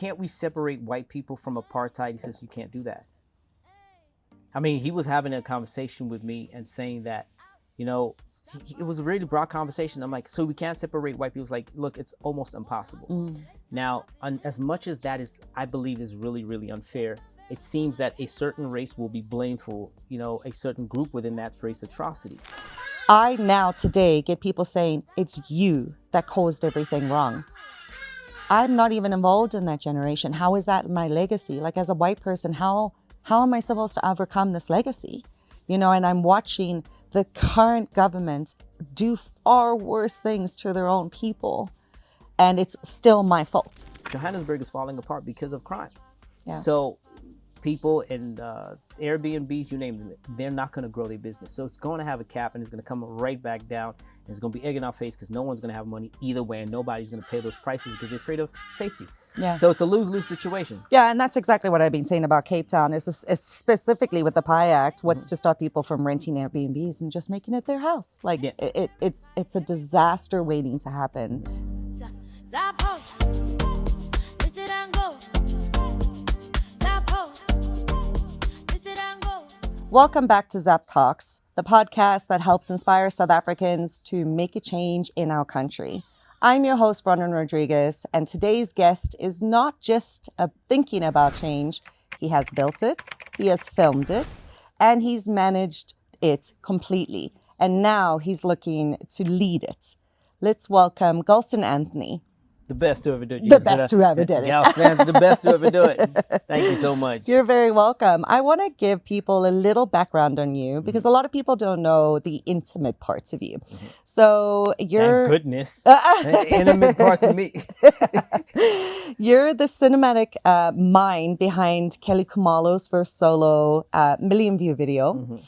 can't we separate white people from apartheid? He says, you can't do that. I mean, he was having a conversation with me and saying that, you know, it was a really broad conversation. I'm like, so we can't separate white people? It's like, look, it's almost impossible. Now, as much as that is, I believe, is really, really unfair, it seems that a certain race will be blamed for, you know, a certain group within that race atrocity. I now today get people saying, it's you that caused everything wrong. I'm not even involved in that generation. How is that my legacy? Like, as a white person, how am I supposed to overcome this legacy? You know, and I'm watching the current government do far worse things to their own people, and it's still my fault. Johannesburg is falling apart because of crime. Yeah. So people in Airbnbs, you name them, they're not going to grow their business. So it's going to have a cap, and it's going to come right back down. And it's going to be egg in our face because no one's going to have money either way, and nobody's going to pay those prices because they're afraid of safety. Yeah. So it's a lose-lose situation. Yeah, and that's exactly what I've been saying about Cape Town. Is specifically with the PI Act, what's to stop people from renting Airbnbs and just making it their house? Like, it's a disaster waiting to happen. ZAP Talks. Listen and go. ZAP Talks. Listen and go. Welcome back to ZAP Talks, the podcast that helps inspire South Africans to make a change in our country. I'm your host, Bronwyn Rodriguez, and today's guest is not just thinking about change. He has built it, he has filmed it, and he's managed it completely. And now he's looking to lead it. Let's welcome Galston Anthony. The best to ever do it. The best who ever did it. Galston, the best to ever do it. Thank you so much. You're very welcome. I want to give people a little background on you because a lot of people don't know the intimate parts of you. So you're... Thank goodness. Intimate parts of me. You're the cinematic mind behind Kelly Khumalo's first solo million view video.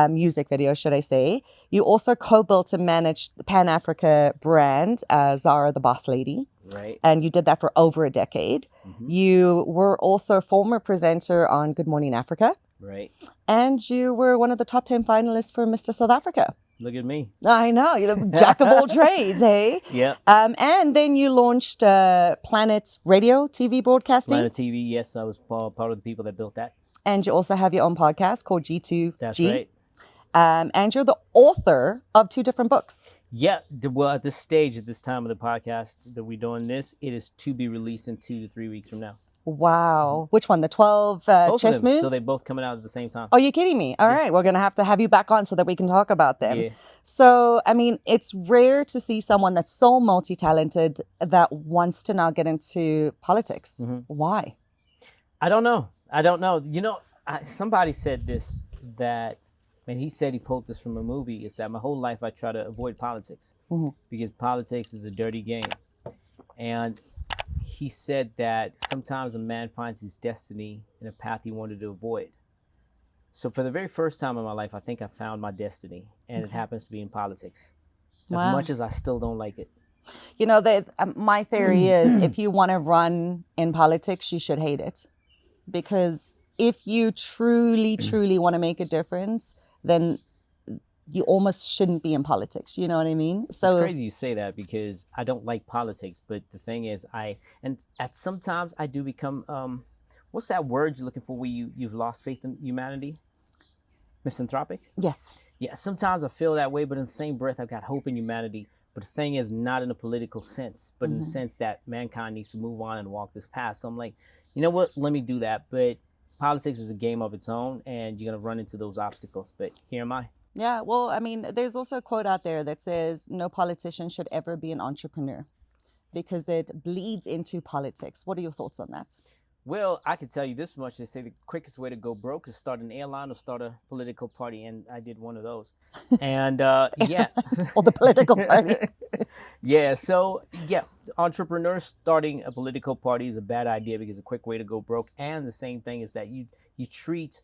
Music video, should I say. You also co-built and managed the Pan-Africa brand, Zara the Boss Lady. Right. And you did that for over a decade. You were also a former presenter on Good Morning Africa. Right. And you were one of the top 10 finalists for Mr. South Africa. Look at me. I know, you're the jack of all trades, hey? Yeah. And then you launched Planet Radio TV broadcasting. Planet TV, yes, I was part of the people that built that. And you also have your own podcast called G2G. That's right. And you're the author of 2 different books. Yeah. Well, at this stage, at this time of the podcast that we're doing this, it is to be released in 2 to 3 weeks from now. Wow. Which one? The 12 Both chess of them. moves? So they're both coming out at the same time. Oh, you're kidding me. All right. We're going to have you back on so that we can talk about them. Yeah. So, I mean, it's rare to see someone that's so multi-talented that wants to now get into politics. Why? I don't know. You know, somebody said this, that, and he said he pulled this from a movie, is that my whole life I try to avoid politics because politics is a dirty game. And he said that sometimes a man finds his destiny in a path he wanted to avoid. So for the very first time in my life, I think I found my destiny, and it happens to be in politics. As much as I still don't like it. You know, my theory is if you want to run in politics, you should hate it. Because if you truly, truly want to make a difference, then you almost shouldn't be in politics. You know what I mean? So it's crazy you say that because I don't like politics, but the thing is, sometimes I do become, what's that word you're looking for where you've lost faith in humanity? Misanthropic? Yes. Yeah, sometimes I feel that way, but in the same breath, I've got hope in humanity. But the thing is, not in a political sense, but in the sense that mankind needs to move on and walk this path. So I'm like, you know what? Let me do that. But politics is a game of its own, and you're going to run into those obstacles. But here am I. Yeah, well, I mean, there's also a quote out there that says, no politician should ever be an entrepreneur because it bleeds into politics. What are your thoughts on that? Well, I can tell you this much. They say the quickest way to go broke is start an airline or start a political party. And I did one of those. And yeah. Or the political party. Yeah. So, yeah, entrepreneurs starting a political party is a bad idea because it's a quick way to go broke. And the same thing is that you treat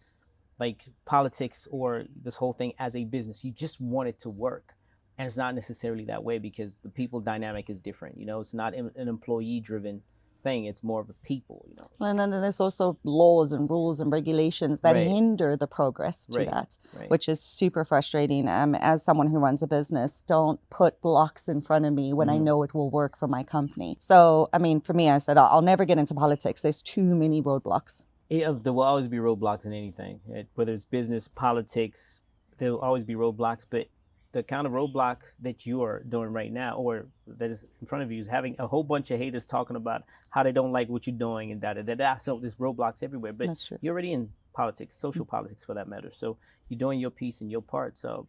like politics or this whole thing as a business. You just want it to work. And it's not necessarily that way because the people dynamic is different. You know, it's not an employee driven thing. It's more of a people, And then there's also laws and rules and regulations that Right. hinder the progress to Right, that, right. which is super frustrating. As someone who runs a business, don't put blocks in front of me when I know it will work for my company. So, I mean, for me, I said, I'll never get into politics. There's too many roadblocks. Yeah, there will always be roadblocks in anything, whether it's business, politics. There will always be roadblocks, but the kind of roadblocks that you are doing right now, or that is in front of you, is having a whole bunch of haters talking about how they don't like what you're doing and da da da da. So there's roadblocks everywhere. But That's true. you're already in politics, social politics for that matter. So you're doing your piece and your part. So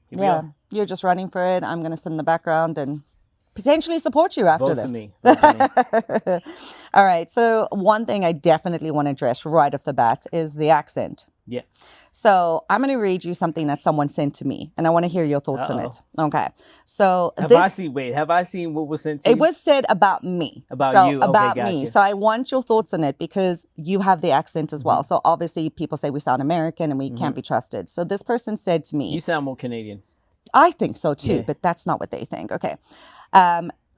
here we Yeah, are. you're just running for it. I'm going to sit in the background and potentially support you after Vote this. for me. Vote for me. All right. So one thing I definitely want to address right off the bat is the accent. Yeah. So I'm going to read you something that someone sent to me, and I want to hear your thoughts on it. Okay. So Have I seen what was sent to you? it was said about me. About so you. Okay, about me. gotcha. So I want your thoughts on it because you have the accent as well. So obviously people say we sound American and we can't be trusted. So this person said to me, You sound more Canadian. I think so too, Yeah. but that's not what they think. Okay.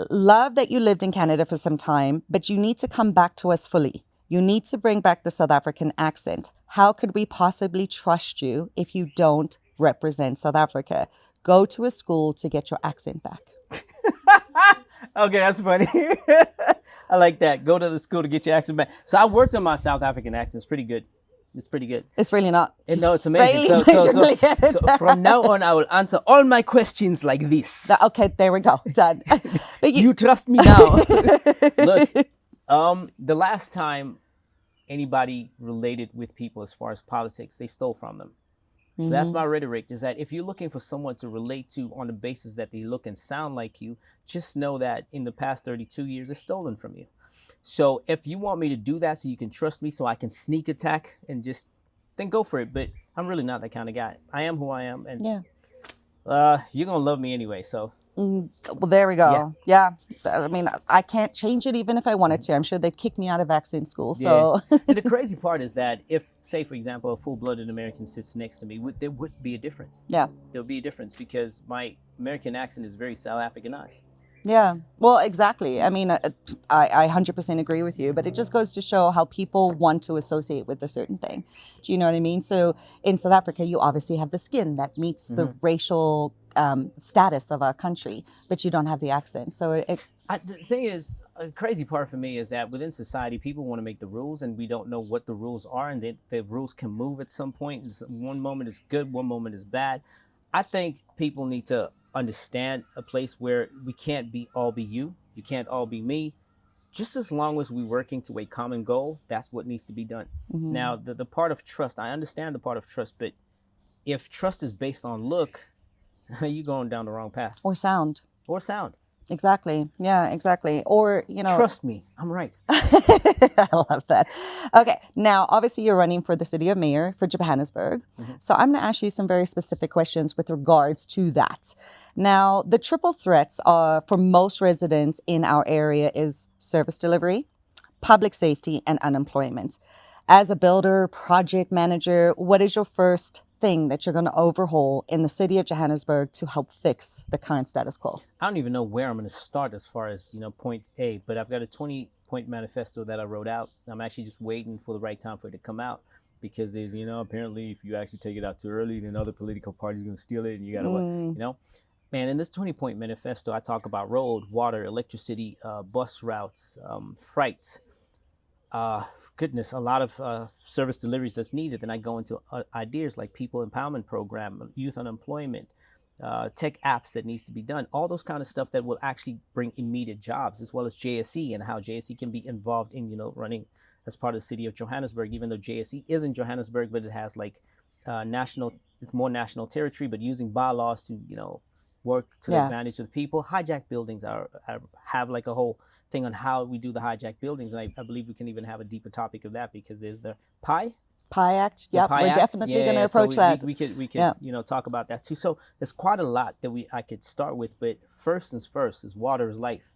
Love that you lived in Canada for some time, but you need to come back to us fully. You need to bring back the South African accent. How could we possibly trust you if you don't represent South Africa? Go to a school to get your accent back. Okay, that's funny. I like that. Go to the school to get your accent back. So I worked on my South African accent. It's pretty good. It's pretty good. It's really not. And no, it's amazing. Fairly measurably edited. So from now on, I will answer all my questions like this. Okay, there we go. Done. But You trust me now. Look, the last time anybody related with people as far as politics, they stole from them. So that's my rhetoric, is that if you're looking for someone to relate to on the basis that they look and sound like you, just know that in the past 32 years, they're stolen from you. So if you want me to do that so you can trust me, so I can sneak attack and then go for it. But I'm really not that kind of guy. I am who I am. And you're going to love me anyway. So well, there we go. Yeah. I mean, I can't change it even if I wanted to. I'm sure they'd kick me out of accent school. So And the crazy part is that if, say, for example, a full-blooded American sits next to me, there would be a difference. yeah. There'll be a difference because my American accent is very South Africanized. Yeah, well, exactly. I mean, I 100% agree with you, but it just goes to show how people want to associate with a certain thing. Do you know what I mean? So in South Africa, you obviously have the skin that meets the racial status of our country, but you don't have the accent. So The thing is, a crazy part for me is that within society, people want to make the rules, and we don't know what the rules are, and the rules can move at some point. One moment is good, one moment is bad. I think people need to understand a place where we can't all be you. You can't all be me. Just as long as we're working to a common goal, that's what needs to be done. Now, the part of trust, I understand the part of trust, but if trust is based on look, you're going down the wrong path. or sound. Or sound. Exactly. Yeah, exactly. Or, Trust me, I'm right. I love that. Okay. Now, obviously, you're running for the city of mayor for Johannesburg. So I'm going to ask you some very specific questions with regards to that. Now, the triple threats for most residents in our area is service delivery, public safety, and unemployment. As a builder, project manager, what is your first thing that you're going to overhaul in the city of Johannesburg to help fix the current status quo? I don't even know where I'm going to start as far as, point A, but I've got a 20-point manifesto that I wrote out. I'm actually just waiting for the right time for it to come out because there's, apparently if you actually take it out too early, then other political parties are going to steal it and you got to, Man, in this 20-point manifesto, I talk about road, water, electricity, bus routes, freight, a lot of service deliveries that's needed. Then I go into ideas like people empowerment program, youth unemployment, tech apps that needs to be done, all those kind of stuff that will actually bring immediate jobs, as well as JSE and how JSE can be involved in, running as part of the city of Johannesburg, even though JSE is in Johannesburg, but it has like it's more national territory, but using bylaws to, work to the advantage of the people. Hijack buildings have like a whole thing on how we do the hijack buildings. And I believe we can even have a deeper topic of that because there's the PI Act. Yep, PI we're Act. definitely going to approach that. We could talk about that too. So there's quite a lot that I could start with, but first is water is life.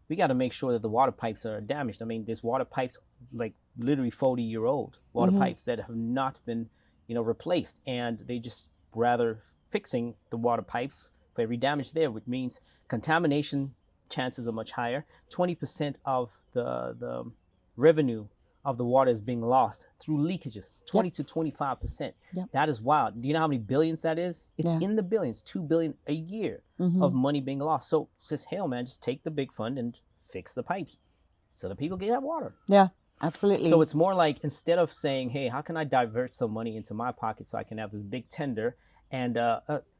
We got to make sure that the water pipes are damaged. I mean, there's water pipes like literally 40-year-old water pipes that have not been, replaced, and they just rather fixing the water pipes for every damage there, which means contamination chances are much higher. 20% of the revenue of the water is being lost through leakages. 20 to 25%. Yep. That is wild. Do you know how many billions that is? It's Yeah. in the billions, 2 billion a year of money being lost. So just hell, man, just take the big fund and fix the pipes so that people can have water. Yeah, absolutely. So it's more like, instead of saying, hey, how can I divert some money into my pocket so I can have this big tender, and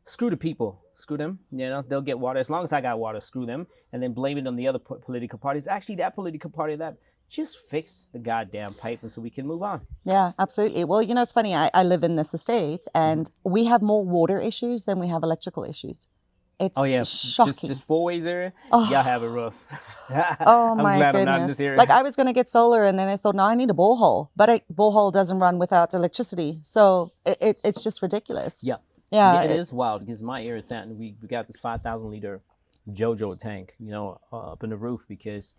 screw the people, screw them, they'll get water. As long as I got water, screw them, and then blame it on the other political parties. Actually, that political party, that just fix the goddamn pipe, and so we can move on. Yeah, absolutely. Well, it's funny. I live in this estate, and we have more water issues than we have electrical issues. It's shocking. This four ways area, y'all have it rough. Oh I'm my glad goodness! I'm not in this area. Like, I was going to get solar, and then I thought, no, I need a borehole, but a borehole doesn't run without electricity, so it's just ridiculous. Yeah, it is wild, because my area is we got this 5,000 liter JoJo tank, up in the roof, because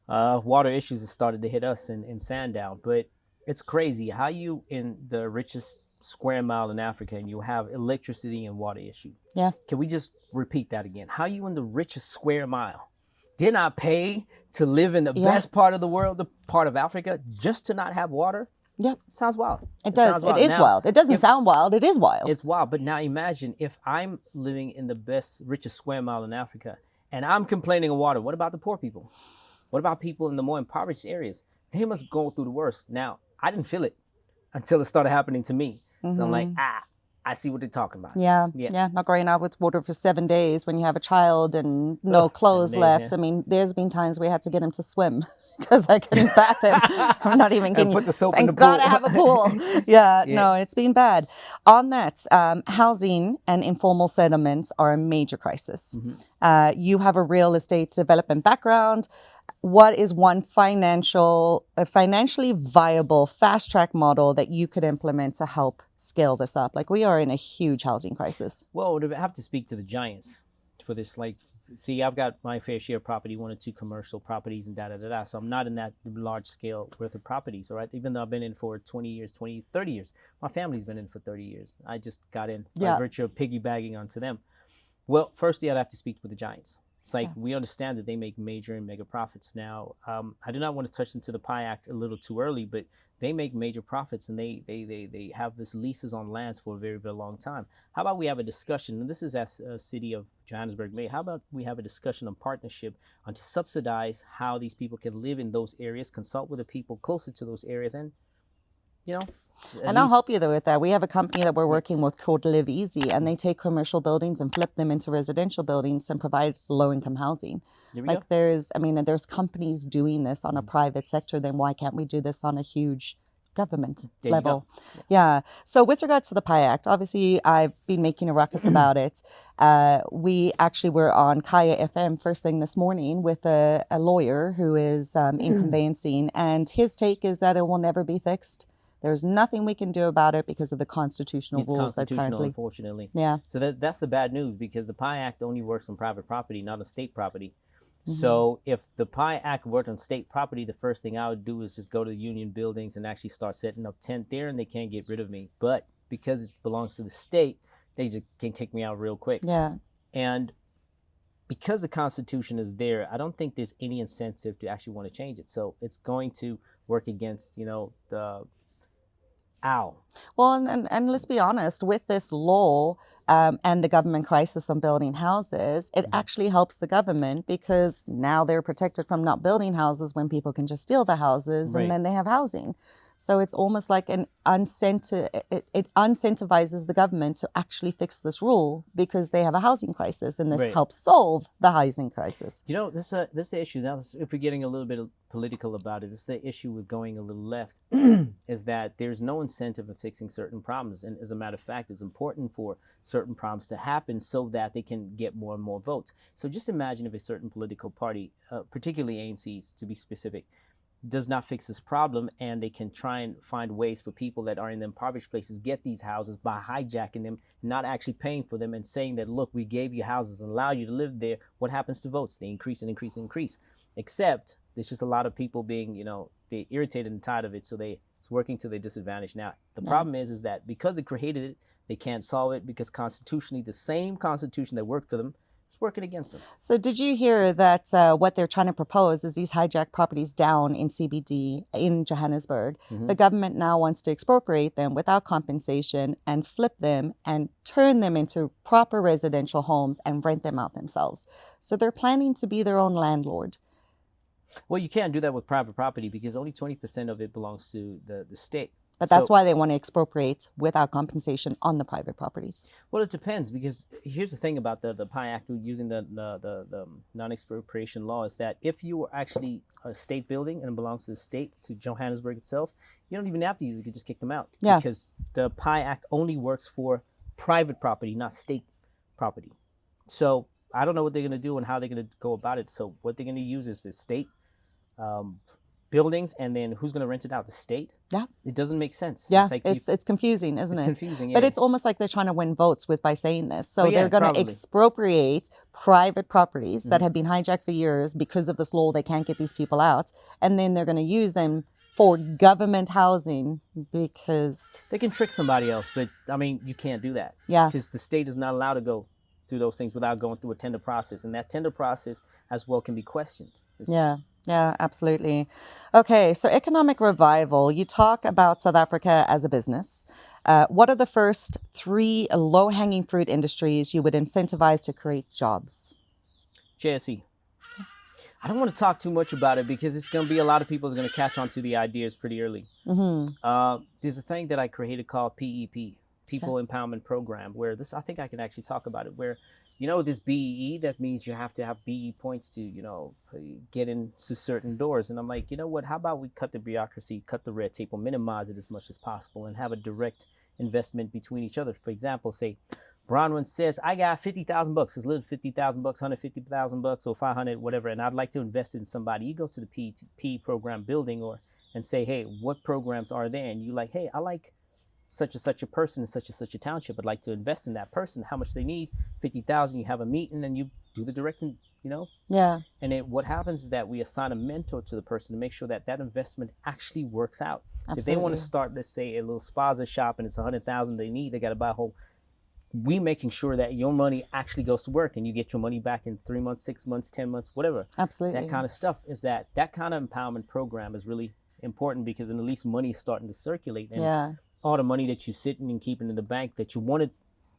water issues have started to hit us in Sandown. But it's crazy how you, in the richest square mile in Africa, and you have electricity and water issue. Yeah. Can we just repeat that again? How you in the richest square mile did not pay to live in the best part of the world, the part of Africa, just to not have water? Yep. Sounds wild. It does. It is wild. It doesn't sound wild. It is wild. It's wild. But now imagine if I'm living in the richest square mile in Africa, and I'm complaining of water. What about the poor people? What about people in the more impoverished areas? They must go through the worst. Now, I didn't feel it until it started happening to me. So I'm like, I see what they're talking about. Yeah. Not going out with water for 7 days when you have a child and no clothes 7 days, left. yeah. I mean, there's been times we had to get him to swim because I couldn't bath him. I'm not even kidding. Put the soap Thank in the God pool. I have a pool. Yeah, no, it's been bad. On that, housing and informal settlements are a major crisis. You have a real estate development background. What is one financially viable fast track model that you could implement to help scale this up? Like, we are in a huge housing crisis. Well, I have to speak to the giants for this. Like, see, I've got my fair share of property, 1 or 2 commercial properties and da-da-da-da. So I'm not in that large scale worth of properties, all right? Even though I've been in for 20 years, 30 years. My family's been in for 30 years. I just got in by virtue of piggybacking onto them. Well, firstly, I'd have to speak with the giants. It's like, we understand that they make major and mega profits. Now, I do not want to touch into the PI Act a little too early, but they make major profits, and they have this leases on lands for a very, very long time. How about we have a discussion, and this is as City of Johannesburg made, how about we have a discussion on partnership on to subsidize how these people can live in those areas, consult with the people closer to those areas, and, And I'll help you with that. We have a company that we're working with called Live Easy, and they take commercial buildings and flip them into residential buildings and provide low-income housing. Like, there's companies doing this on a private sector. Then why can't we do this on a huge government level? Yeah. So with regards to the PI Act, obviously I've been making a ruckus about it. We actually were on Kaya FM first thing this morning with a lawyer who is in conveyancing, and his take is that it will never be fixed. There's nothing we can do about it because of the constitutional rules that currently. Unfortunately. Yeah. So that's the bad news, because the PI Act only works on private property, not on state property. So if the PI Act worked on state property, the first thing I would do is just go to the union buildings and actually start setting up tent there, and they can't get rid of me. But because it belongs to the state, they just can kick me out real quick. Yeah. And because the Constitution is there, I don't think there's any incentive to actually want to change it. So it's going to work against, the owl. Well, and let's be honest, with this law and the government crisis on building houses, it actually helps the government, because now they're protected from not building houses when people can just steal the houses, and then they have housing. So it's almost like it incentivizes the government to actually fix this rule, because they have a housing crisis, and this helps solve the housing crisis. This is the issue. Now, if we're getting a little bit political about it, this is the issue with going a little left, is that there's no incentive of fixing certain problems. And as a matter of fact, it's important for certain problems to happen so that they can get more and more votes. So just imagine if a certain political party, particularly ANCs to be specific, does not fix this problem, and they can try and find ways for people that are in the impoverished places get these houses by hijacking them, not actually paying for them, and saying that, look, we gave you houses and allow you to live there. What happens to votes? They increase and increase and increase. Except there's just a lot of people being, they're irritated and tired of it, so it's working to their disadvantage. Now, the problem is that because they created it, they can't solve it, because constitutionally, the same constitution that worked for them It's working against them. So did you hear that what they're trying to propose is these hijacked properties down in CBD in Johannesburg? Mm-hmm. The government now wants to expropriate them without compensation and flip them and turn them into proper residential homes and rent them out themselves. So they're planning to be their own landlord. Well, you can't do that with private property because only 20% of it belongs to the state. But that's why they want to expropriate without compensation on the private properties. Well, it depends, because here's the thing about the PI Act using the non-expropriation law is that if you were actually a state building and it belongs to the state, to Johannesburg itself, you don't even have to use it. You can just kick them out. Yeah. Because the PI Act only works for private property, not state property. So I don't know what they're going to do and how they're going to go about it. So what they're going to use is the state buildings, and then who's going to rent it out? The state? Yeah. It doesn't make sense. Yeah, it's like it's confusing, isn't it? It's confusing, But yeah. it's almost like they're trying to win votes by saying this. So Well, yeah, they're going to probably. expropriate private properties that have been hijacked for years because of this law. They can't get these people out. And then they're going to use them for government housing because... They can trick somebody else, but I mean, you can't do that. Yeah. Because the state is not allowed to go through those things without going through a tender process. And that tender process as well can be questioned. Yeah, absolutely. Okay, so economic revival. You talk about South Africa as a business. What are the first 3 low-hanging fruit industries you would incentivize to create jobs? JSE. I don't want to talk too much about it because it's going to be a lot of people is going to catch on to the ideas pretty early. There's a thing that I created called PEP, People Empowerment Program, where I think I can actually talk about it, where this BEE, that means you have to have BE points to, get into certain doors. And I'm like, you know what, how about we cut the bureaucracy, cut the red tape, or minimize it as much as possible and have a direct investment between each other. For example, say Bronwyn says, I got $50,000. It's literally $50,000, $150,000 or 500, whatever. And I'd like to invest in somebody. You go to the PEP program building and say, hey, what programs are there? And you like, hey, I like such and such a person in such and such a township. I'd like to invest in that person. How much they need? 50,000. You have a meeting and you do the directing, Yeah. And what happens is that we assign a mentor to the person to make sure that investment actually works out. So if they want to start, let's say, a little spaza shop and it's 100,000 they need, they got to buy a whole. We making sure that your money actually goes to work and you get your money back in 3 months, 6 months, 10 months, whatever. Absolutely. That kind of stuff is that kind of empowerment program is really important because then at least money is starting to circulate. And all the money that you're sitting and keeping in the bank that you wanted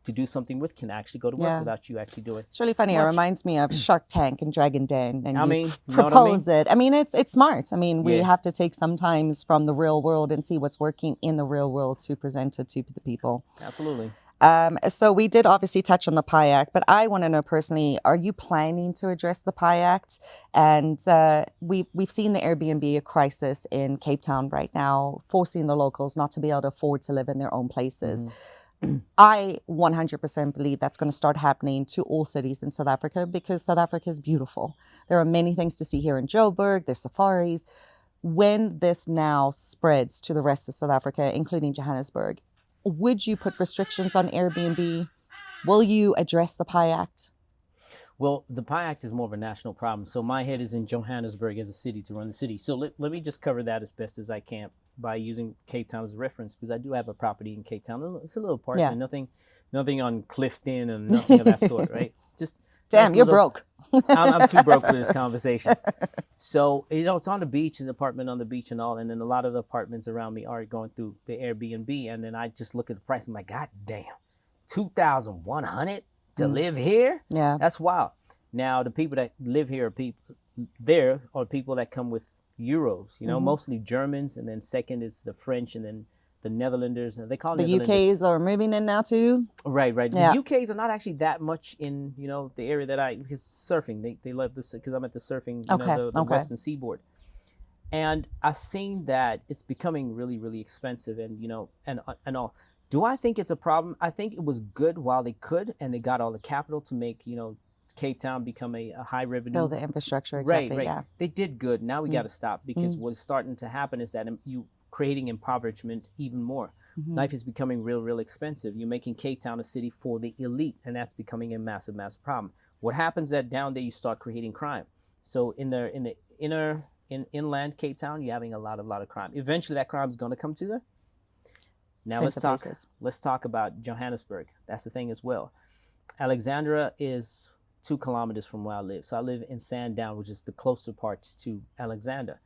to do something with can actually go to work without you actually doing it. It's really funny. It reminds me of Shark Tank and Dragon Den. And propose it. I mean, it's smart. I mean, we have to take sometimes from the real world and see what's working in the real world to present it to the people. Absolutely. So we did obviously touch on the PI Act, but I want to know personally, are you planning to address the PI Act? And we've seen the Airbnb crisis in Cape Town right now, forcing the locals not to be able to afford to live in their own places. I 100% believe that's going to start happening to all cities in South Africa because South Africa is beautiful. There are many things to see here in Joburg. There's safaris. When this now spreads to the rest of South Africa, including Johannesburg, would you put restrictions on Airbnb? Will you address the PI Act? Well, the PI Act is more of a national problem. So my head is in Johannesburg as a city to run the city. So let me just cover that as best as I can by using Cape Town as a reference because I do have a property in Cape Town. It's a little apartment, nothing on Clifton and nothing of that sort, right? Just damn, you're broke. I'm too broke for this conversation. So, it's on the beach, an apartment on the beach and all. And then a lot of the apartments around me are going through the Airbnb. And then I just look at the price. I'm like, God damn, $2,100 to live here? Yeah. That's wild. Now, the people that live here are people that come with euros, mostly Germans. And then second is the French and then the Netherlanders. They call it the UKs are moving in now too. Right. Yeah. The UKs are not actually that much in the area that because surfing. They love this because I'm at the surfing, the Western Seaboard, and I've seen that it's becoming really, really expensive, and and all. Do I think it's a problem? I think it was good while they could, and they got all the capital to make Cape Town become a high revenue. Build the infrastructure. Exactly. Right. Yeah. They did good. Now we got to stop because what's starting to happen is that you creating impoverishment even more. Life is becoming real expensive. You're making Cape Town a city for the elite, and that's becoming a massive problem. What happens that down there you start creating crime. So in the inland Cape Town, you're having a lot of crime. Eventually that crime is going to come to there. Now let's talk about Johannesburg. That's the thing as well. Alexandra is 2 kilometers from where I live. So I live in Sandown, which is the closer part to Alexander.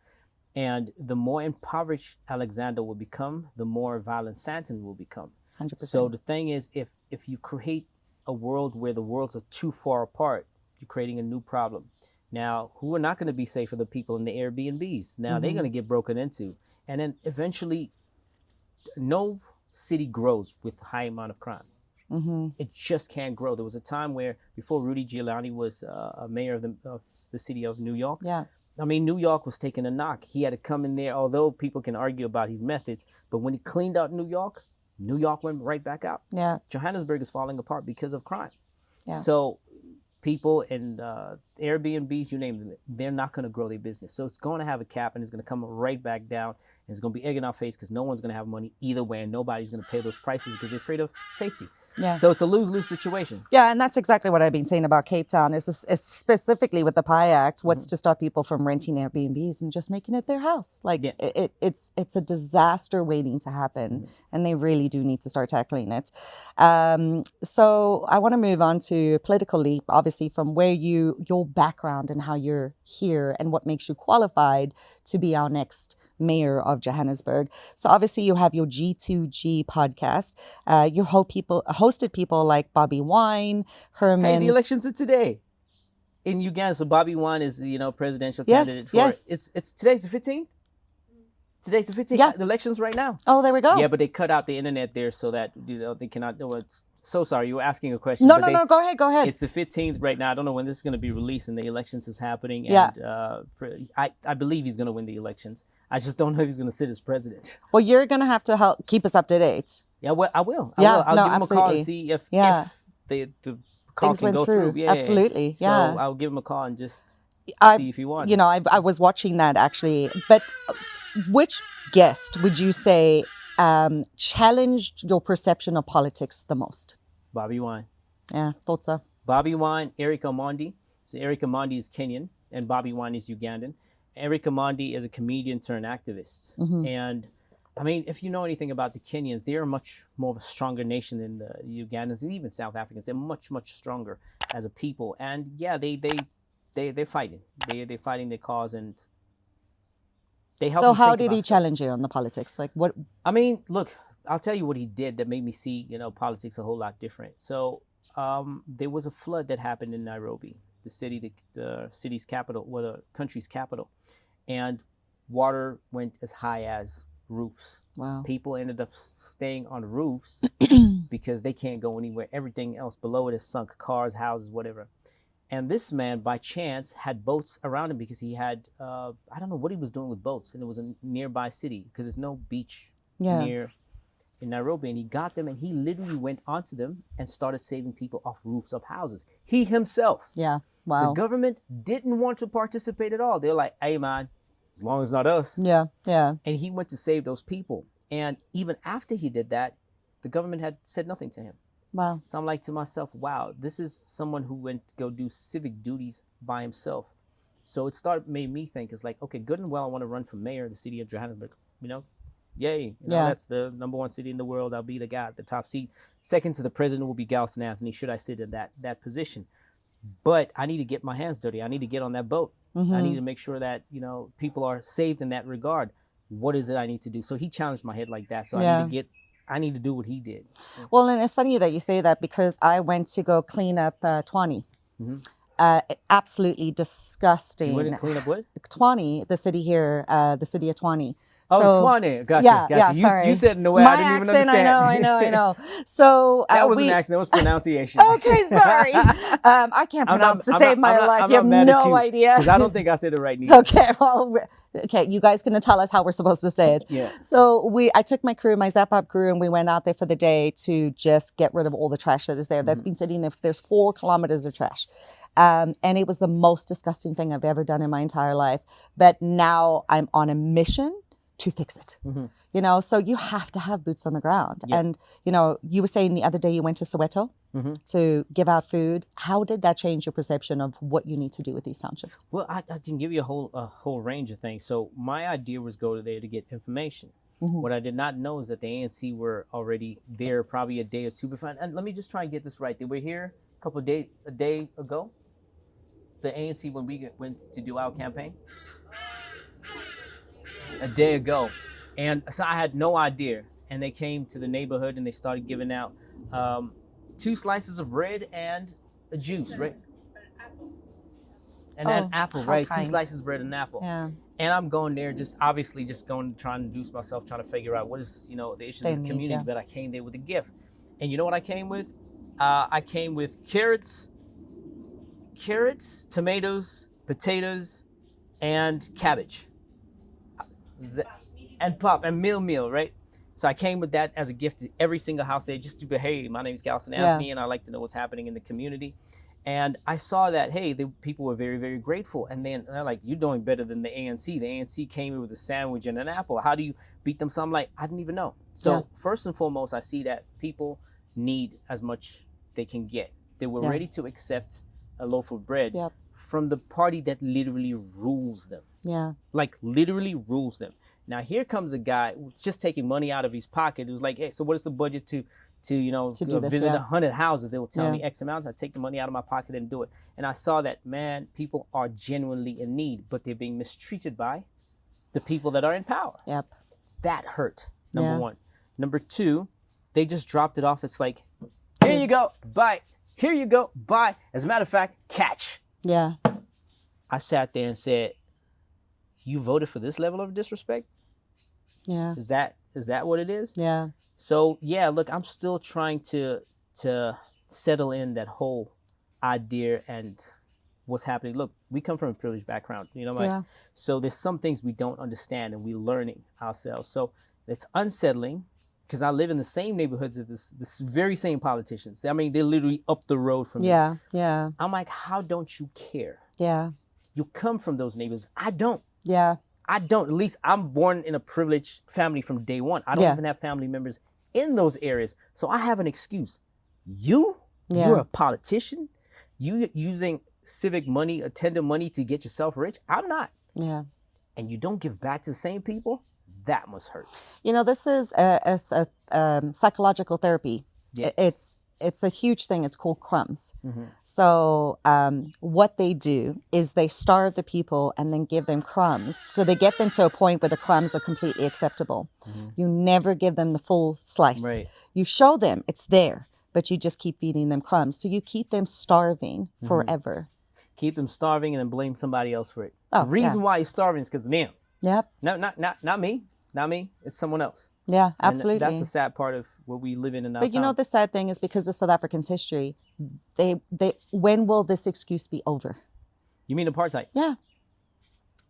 And the more impoverished Alexander will become, the more violent Sandton will become. 100%. So the thing is, if you create a world where the worlds are too far apart, you're creating a new problem. Now, who are not going to be safe are the people in the Airbnbs. Now, they're going to get broken into. And then eventually, no city grows with a high amount of crime. It just can't grow. There was a time where, before Rudy Giuliani was a mayor of the city of New York, I mean, New York was taking a knock. He had to come in there, although people can argue about his methods. But when he cleaned out New York went right back out. Yeah. Johannesburg is falling apart because of crime. Yeah. So people in Airbnbs, you name them, they're not going to grow their business. So it's going to have a cap, and it's going to come right back down. And it's going to be egg in our face because no one's going to have money either way, and nobody's going to pay those prices because they're afraid of safety. Yeah. So it's a lose-lose situation. Yeah, and that's exactly what I've been saying about Cape Town. Is specifically with the PI Act, what's to stop people from renting Airbnbs and just making it their house? Like it's a disaster waiting to happen, and they really do need to start tackling it. So I want to move on to political leap, obviously from where your background and how you're here and what makes you qualified to be our next mayor of Johannesburg. So obviously you have your G2G podcast. You hosted people like Bobby Wine, Herman. Hey, the elections are today in Uganda. So Bobby Wine is, presidential candidate. It's today's the 15th. Today's the 15th. Yeah. The election's right now. Oh, there we go. Yeah, but they cut out the internet there so that they cannot. So sorry, you were asking a question. No. Go ahead. It's the 15th right now. I don't know when this is going to be released, and the elections is happening. Yeah. And I believe he's going to win the elections. I just don't know if he's going to sit as president. Well, you're going to have to help keep us up to date. Yeah, well, I will. Yeah, I'll give him absolutely. a call and see if the call Things can went go through. Yeah, Absolutely. So Yeah. I'll give him a call and just see if he wants. I was watching that actually. But which guest would you say challenged your perception of politics the most? Bobby Wine. Yeah, thought so. Bobby Wine, Eric Omondi. So Eric Omondi is Kenyan and Bobby Wine is Ugandan. Eric Omondi is a comedian turned activist. And I mean, if you know anything about the Kenyans, they are much more of a stronger nation than the Ugandans and even South Africans. They're much, much stronger as a people. And yeah, they're fighting. They're fighting their cause, and they help. So how did he challenge you on the politics? Like what? I mean, look, I'll tell you what he did that made me see, politics a whole lot different. So there was a flood that happened in Nairobi, the city's capital, the country's capital, and water went as high as roofs. Wow. People ended up staying on roofs because they can't go anywhere. Everything else below it is sunk, cars, houses, whatever. And this man, by chance, had boats around him because he had, I don't know what he was doing with boats, and it was a nearby city because there's no beach near in Nairobi, and he got them and he literally went onto them and started saving people off roofs of houses. He himself. Yeah. Wow. The government didn't want to participate at all. They're like, hey man, as long as it's not us. Yeah. Yeah. And he went to save those people. And even after he did that, the government had said nothing to him. Wow. So I'm like to myself, wow, this is someone who went to go do civic duties by himself. So it made me think, it's like, okay, good and well, I want to run for mayor of the city of Johannesburg, Yay. That's the #1 city in the world. I'll be the guy at the top seat. Second to the president will be Galston Anthony, should I sit in that position. But I need to get my hands dirty. I need to get on that boat. I need to make sure that, people are saved in that regard. What is it I need to do? So he challenged my head like that. So I need to do what he did. Well, and it's funny that you say that because I went to go clean up Tshwane. Absolutely disgusting. You went to clean up what? Tshwane, the city here, the city of Tshwane. Oh, Swane. Gotcha. Yeah, gotcha. Sorry. You said it in a way My I didn't accent, even understand. I know. So that wasn't an accent. That was pronunciation. Okay, sorry. I can't pronounce to save my life. You have no idea. Because I don't think I said it right neither. Okay, you guys can tell us how we're supposed to say it. Yeah. So I took my crew, my ZAP crew, and we went out there for the day to just get rid of all the trash that is there. That's been sitting there. There's 4 kilometers of trash. And it was the most disgusting thing I've ever done in my entire life. But now I'm on a mission to fix it. So you have to have boots on the ground. Yeah. And, you were saying the other day you went to Soweto to give out food. How did that change your perception of what you need to do with these townships? Well, I can give you a whole range of things. So my idea was go to there to get information. What I did not know is that the ANC were already there probably a day or two before. And let me just try and get this right. They were here a day ago. the ANC when we went to do our campaign? A day ago. And so I had no idea. And they came to the neighborhood and they started giving out 2 slices of bread and a juice, right? And an apple, right? Kind. 2 slices of bread and an apple. Yeah. And I'm going there, just obviously just going, trying to introduce myself, trying to figure out what is, you know, the issues of the community. But I came there with a gift. And you know what I came with? I came with carrots, tomatoes, potatoes, and cabbage. And pop and meal, right? So I came with that as a gift to every single house there, just to be, hey, my name is Galston Anthony, and I like to know what's happening in the community. And I saw that, hey, the people were very, very grateful. And then they're like, you're doing better than the ANC. The ANC came in with a sandwich and an apple. How do you beat them? So I'm like, I didn't even know. So first and foremost, I see that people need as much they can get. They were ready to accept a loaf of bread from the party that literally rules them. Yeah. Like literally rules them. Now here comes a guy who's just taking money out of his pocket. Who's like, hey, so what is the budget to visit 100 houses? They will tell me X amount. I take the money out of my pocket and do it. And I saw that, man, people are genuinely in need, but they're being mistreated by the people that are in power. Yep. That hurt, number one. Number two, they just dropped it off. It's like, here you go, bye. Here you go, bye. As a matter of fact, catch. Yeah. I sat there and said, you voted for this level of disrespect? Yeah. Is that what it is? Yeah. So yeah, look, I'm still trying to settle in that whole idea and what's happening. Look, we come from a privileged background, you know, so there's some things we don't understand and we're learning ourselves. So it's unsettling because I live in the same neighborhoods as this very same politicians. I mean, they're literally up the road from me. Yeah. I'm like, how don't you care? Yeah. You come from those neighborhoods. I don't. Yeah. I don't. At least I'm born in a privileged family from day one. I don't even have family members in those areas. So I have an excuse. You're a politician? You using civic money, attendant money to get yourself rich? I'm not. Yeah. And you don't give back to the same people? That must hurt. You know, this is a psychological therapy. Yeah. It's a huge thing. It's called crumbs. Mm-hmm. So what they do is they starve the people and then give them crumbs. So they get them to a point where the crumbs are completely acceptable. Mm-hmm. You never give them the full slice. Right. You show them it's there, but you just keep feeding them crumbs. So you keep them starving forever. Keep them starving and then blame somebody else for it. The reason why you're starving is because of them. Yep. No, not me. Not me. It's someone else. Yeah, absolutely. And that's the sad part of what we live in our time. But you know, the sad thing is because of South Africans' history, when will this excuse be over? You mean apartheid? Yeah.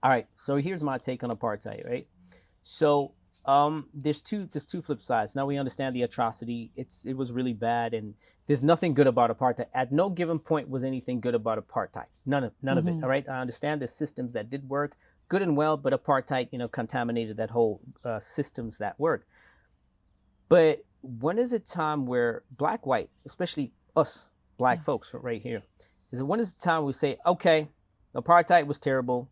All right. So here's my take on apartheid, right? So there's two flip sides. Now we understand the atrocity. It was really bad, and there's nothing good about apartheid. At no given point was anything good about apartheid. None of it. All right. I understand there's systems that did work good and well, but apartheid, contaminated that whole systems that work. But when is it time where black, white, especially us black folks right here, when is the time we say, okay, apartheid was terrible,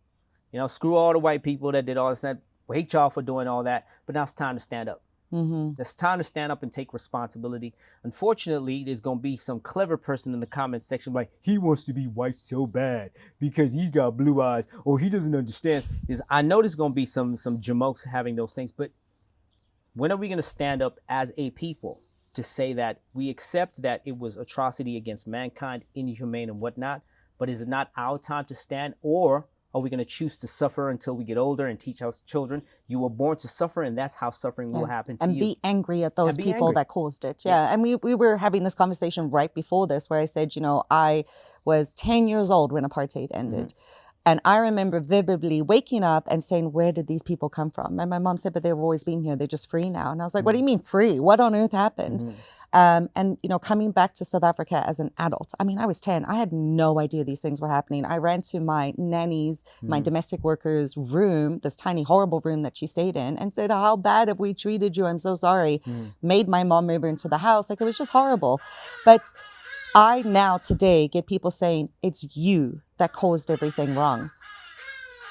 screw all the white people that did all this, we hate y'all for doing all that, but now it's time to stand up. Mm-hmm. It's time to stand up and take responsibility. Unfortunately, there's going to be some clever person in the comment section like, he wants to be white so bad because he's got blue eyes or he doesn't understand. I know there's going to be some jamokes having those things, but when are we going to stand up as a people to say that we accept that it was atrocity against mankind, inhumane and whatnot, but is it not our time to stand, or are we going to choose to suffer until we get older and teach our children you were born to suffer and that's how suffering will happen to you? And be angry at those people that caused it. Yeah. And we were having this conversation right before this where I said, I was 10 years old when apartheid ended. Mm-hmm. And I remember vividly waking up and saying, where did these people come from? And my mom said, but they've always been here. They're just free now. And I was like, what do you mean free? What on earth happened? Mm-hmm. And coming back to South Africa as an adult, I mean, I was 10. I had no idea these things were happening. I ran to my nanny's, my domestic worker's room, this tiny, horrible room that she stayed in, and said, how bad have we treated you? I'm so sorry. Made my mom move into the house. Like, it was just horrible. But I now today get people saying, it's you that caused everything wrong.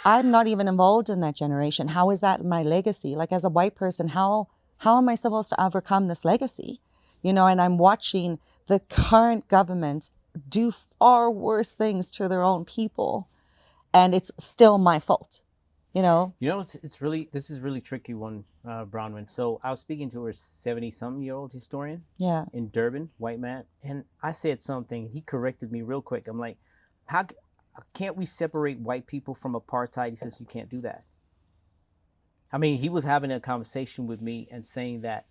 I'm not even involved in that generation. How is that my legacy? Like, as a white person, how am I supposed to overcome this legacy? And I'm watching the current government do far worse things to their own people, and it's still my fault, you know? You know, this is really tricky one, Bronwyn. So I was speaking to a 70-some-year-old historian Yeah. in Durban, white man, and I said something. He corrected me real quick. I'm like, how can't we separate white people from apartheid? He says, you can't do that. I mean, he was having a conversation with me and saying that,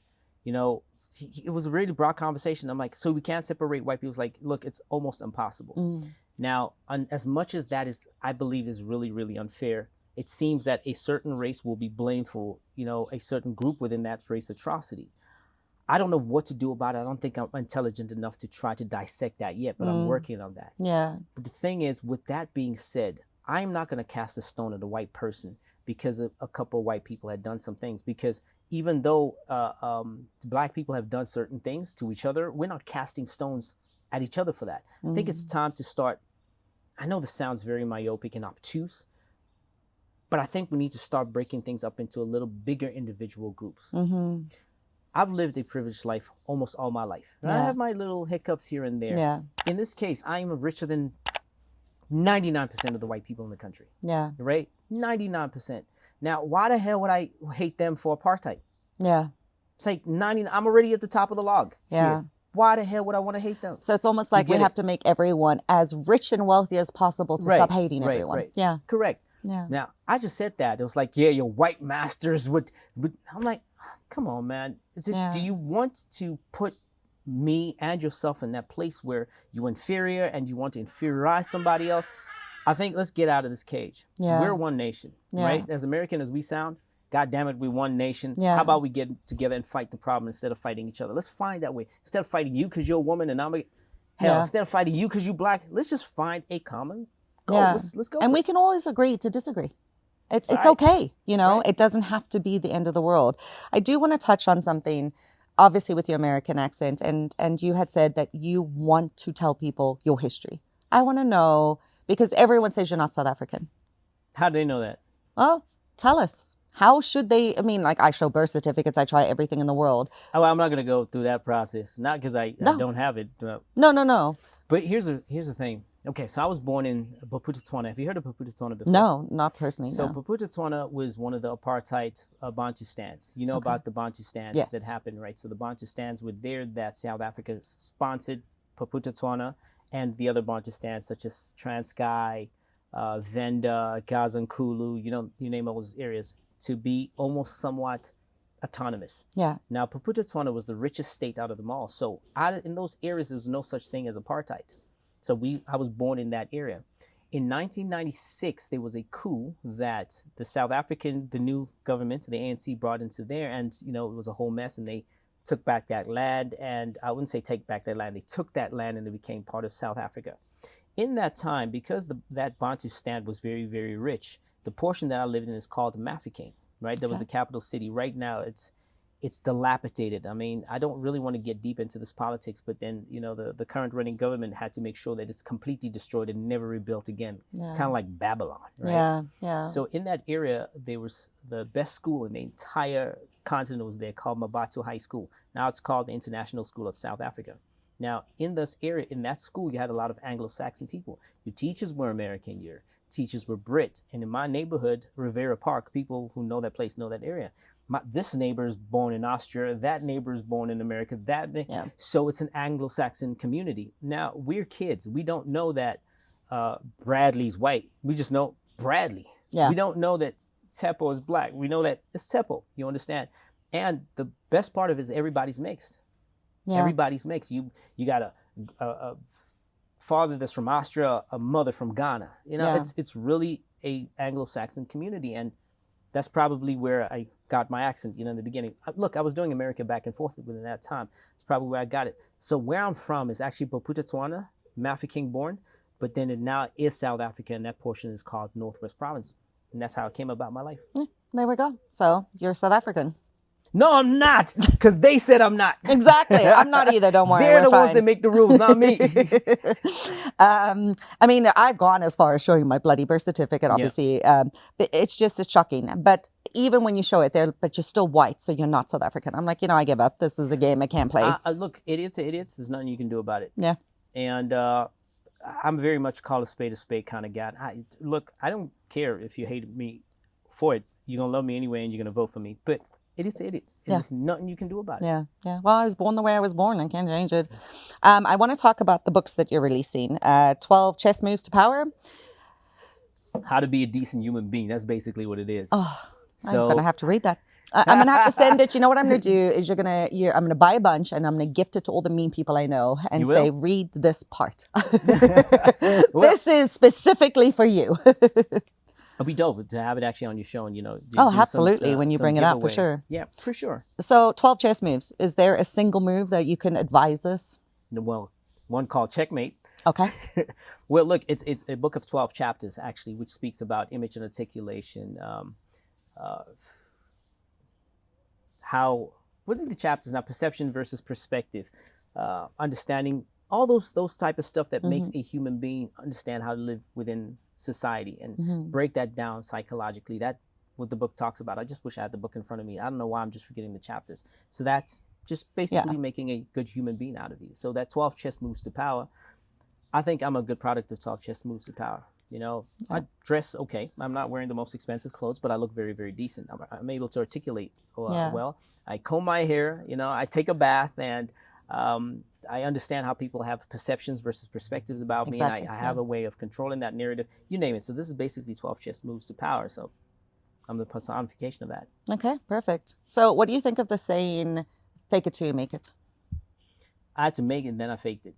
you know, it was a really broad conversation. I'm like, so we can't separate white people? It's like, look, it's almost impossible. Now, as much as that is, I believe, is really, really unfair, it seems that a certain race will be blamed for, you know, a certain group within that race atrocity. I don't know what to do about it. I don't think I'm intelligent enough to try to dissect that yet, but I'm working on that. Yeah. But the thing is, with that being said, I'm not going to cast a stone at a white person because a couple of white people had done some things. Because even though black people have done certain things to each other, we're not casting stones at each other for that. I think it's time to start. I know this sounds very myopic and obtuse, but I think we need to start breaking things up into a little bigger individual groups. I've lived a privileged life almost all my life. I have my little hiccups here and there. Yeah. In this case, I am richer than 99% of the white people in the country. Yeah. Right? 99%. Now, why the hell would I hate them for apartheid? Yeah. It's like 90. I'm already at the top of the log. Yeah. Here. Why the hell would I want to hate them? So it's almost like we have to make everyone as rich and wealthy as possible to stop hating everyone. Right. Yeah. Correct. Yeah. Now, I just said that. It was like, yeah, your white masters would I'm like, come on, man. Do you want to put me and yourself in that place where you're inferior and you want to inferiorize somebody else? I think let's get out of this cage. Yeah. We're one nation, right? As American as we sound, God damn it, we're one nation. Yeah. How about we get together and fight the problem instead of fighting each other? Let's find that way. Instead of fighting you because you're a woman and I'm a... Hell, instead of fighting you because you're black, let's just find a common goal. Yeah. Let's go. And we can always agree to disagree. It's okay, you know? It doesn't have to be the end of the world. I do want to touch on something, obviously with your American accent, and you had said that you want to tell people your history. I want to know, because everyone says you're not South African. How do they know that? Well, tell us. How should they, I mean, like I show birth certificates, I try everything in the world. Oh, I'm not going to go through that process. Not because I don't have it. No. But here's the thing. Okay, so I was born in Puputetswana. Have you heard of Puputetswana before? No, not personally, So no. Puputetswana was one of the apartheid Bantu stands. You know about the Bantu stands that happened, right? So the Bantu stands were there that South Africa sponsored Puputetswana and the other Bantu stands such as Transkei, Venda, Gazankulu, you name all those areas, to be almost somewhat autonomous. Yeah. Now, Puputetswana was the richest state out of them all. So in those areas, there was no such thing as apartheid. So I was born in that area. In 1996, there was a coup that the new government, the ANC, brought into there, and it was a whole mess, and they took back that land. And I wouldn't say take back that land; they took that land, and it became part of South Africa. In that time, because that Bantu stand was very, very rich, the portion that I lived in is called Mafeking, right? That was the capital city. Right now, it's dilapidated. I mean, I don't really want to get deep into this politics, but then, the current running government had to make sure that it's completely destroyed and never rebuilt again. Yeah. Kind of like Babylon, right? Yeah. So in that area, there was the best school in the entire continent was there called Mabatu High School. Now it's called the International School of South Africa. Now, in this area, in that school, you had a lot of Anglo-Saxon people. Your teachers were American, your teachers were Brit. And in my neighborhood, Rivera Park, people who know that place know that area. This neighbor is born in Austria, that neighbor is born in America, so it's an Anglo-Saxon community. Now, we're kids. We don't know that Bradley's white. We just know Bradley. Yeah. We don't know that Teppo is black. We know that it's Teppo, you understand? And the best part of it is everybody's mixed. Yeah. Everybody's mixed. You got a father that's from Austria, a mother from Ghana. It's really a Anglo-Saxon community, and that's probably where I got my accent, in the beginning. Look, I was doing America back and forth within that time. It's probably where I got it. So where I'm from is actually Puputetswana, Mafeking born, but then it now is South Africa, and that portion is called Northwest Province. And that's how it came about my life. There we go. So you're South African. No, I'm not, because they said I'm not. Exactly. I'm not either. Don't worry. They're the ones that make the rules, not me. I mean, I've gone as far as showing my bloody birth certificate, obviously. But it's shocking. But even when you show it there, but you're still white, so you're not South African. I'm like, I give up. This is a game I can't play. Look, idiots are idiots. There's nothing you can do about it. Yeah. And I'm very much call a spade kind of guy. Look, I don't care if you hate me for it. You're going to love me anyway and you're going to vote for me. But it is. And there's nothing you can do about it. Yeah. Well, I was born the way I was born. I can't change it. I want to talk about the books that you're releasing. 12 Chess Moves to Power. How to be a decent human being. That's basically what it is. Oh, I'm going to have to read that. I'm going to have to send it. You know what I'm going to do is I'm going to buy a bunch and I'm going to gift it to all the mean people I know and say, read this part. This is specifically for you. It'll be dope to have it actually on your show and, do absolutely. When you bring it up, for sure. Yeah, for sure. So 12 chess moves. Is there a single move that you can advise us? Well, one called Checkmate. Okay. Well, look, it's a book of 12 chapters, actually, which speaks about image and articulation. What are the chapters now? Perception versus perspective. Understanding all those type of stuff that makes a human being understand how to live within society and break that down psychologically. That's what the book talks about. I just wish I had the book in front of me. I don't know why I'm just forgetting the chapters. So that's just basically making a good human being out of you. So that 12 chess moves to power. I think I'm a good product of 12 chess moves to power. I dress okay. I'm not wearing the most expensive clothes, but I look very, very decent. I'm able to articulate well. I comb my hair, I take a bath, and I understand how people have perceptions versus perspectives about me, and I have a way of controlling that narrative. You name it. So this is basically 12 chess moves to power. So I'm the personification of that. Okay, perfect. So what do you think of the saying, fake it till you make it? I had to make it, and then I faked it.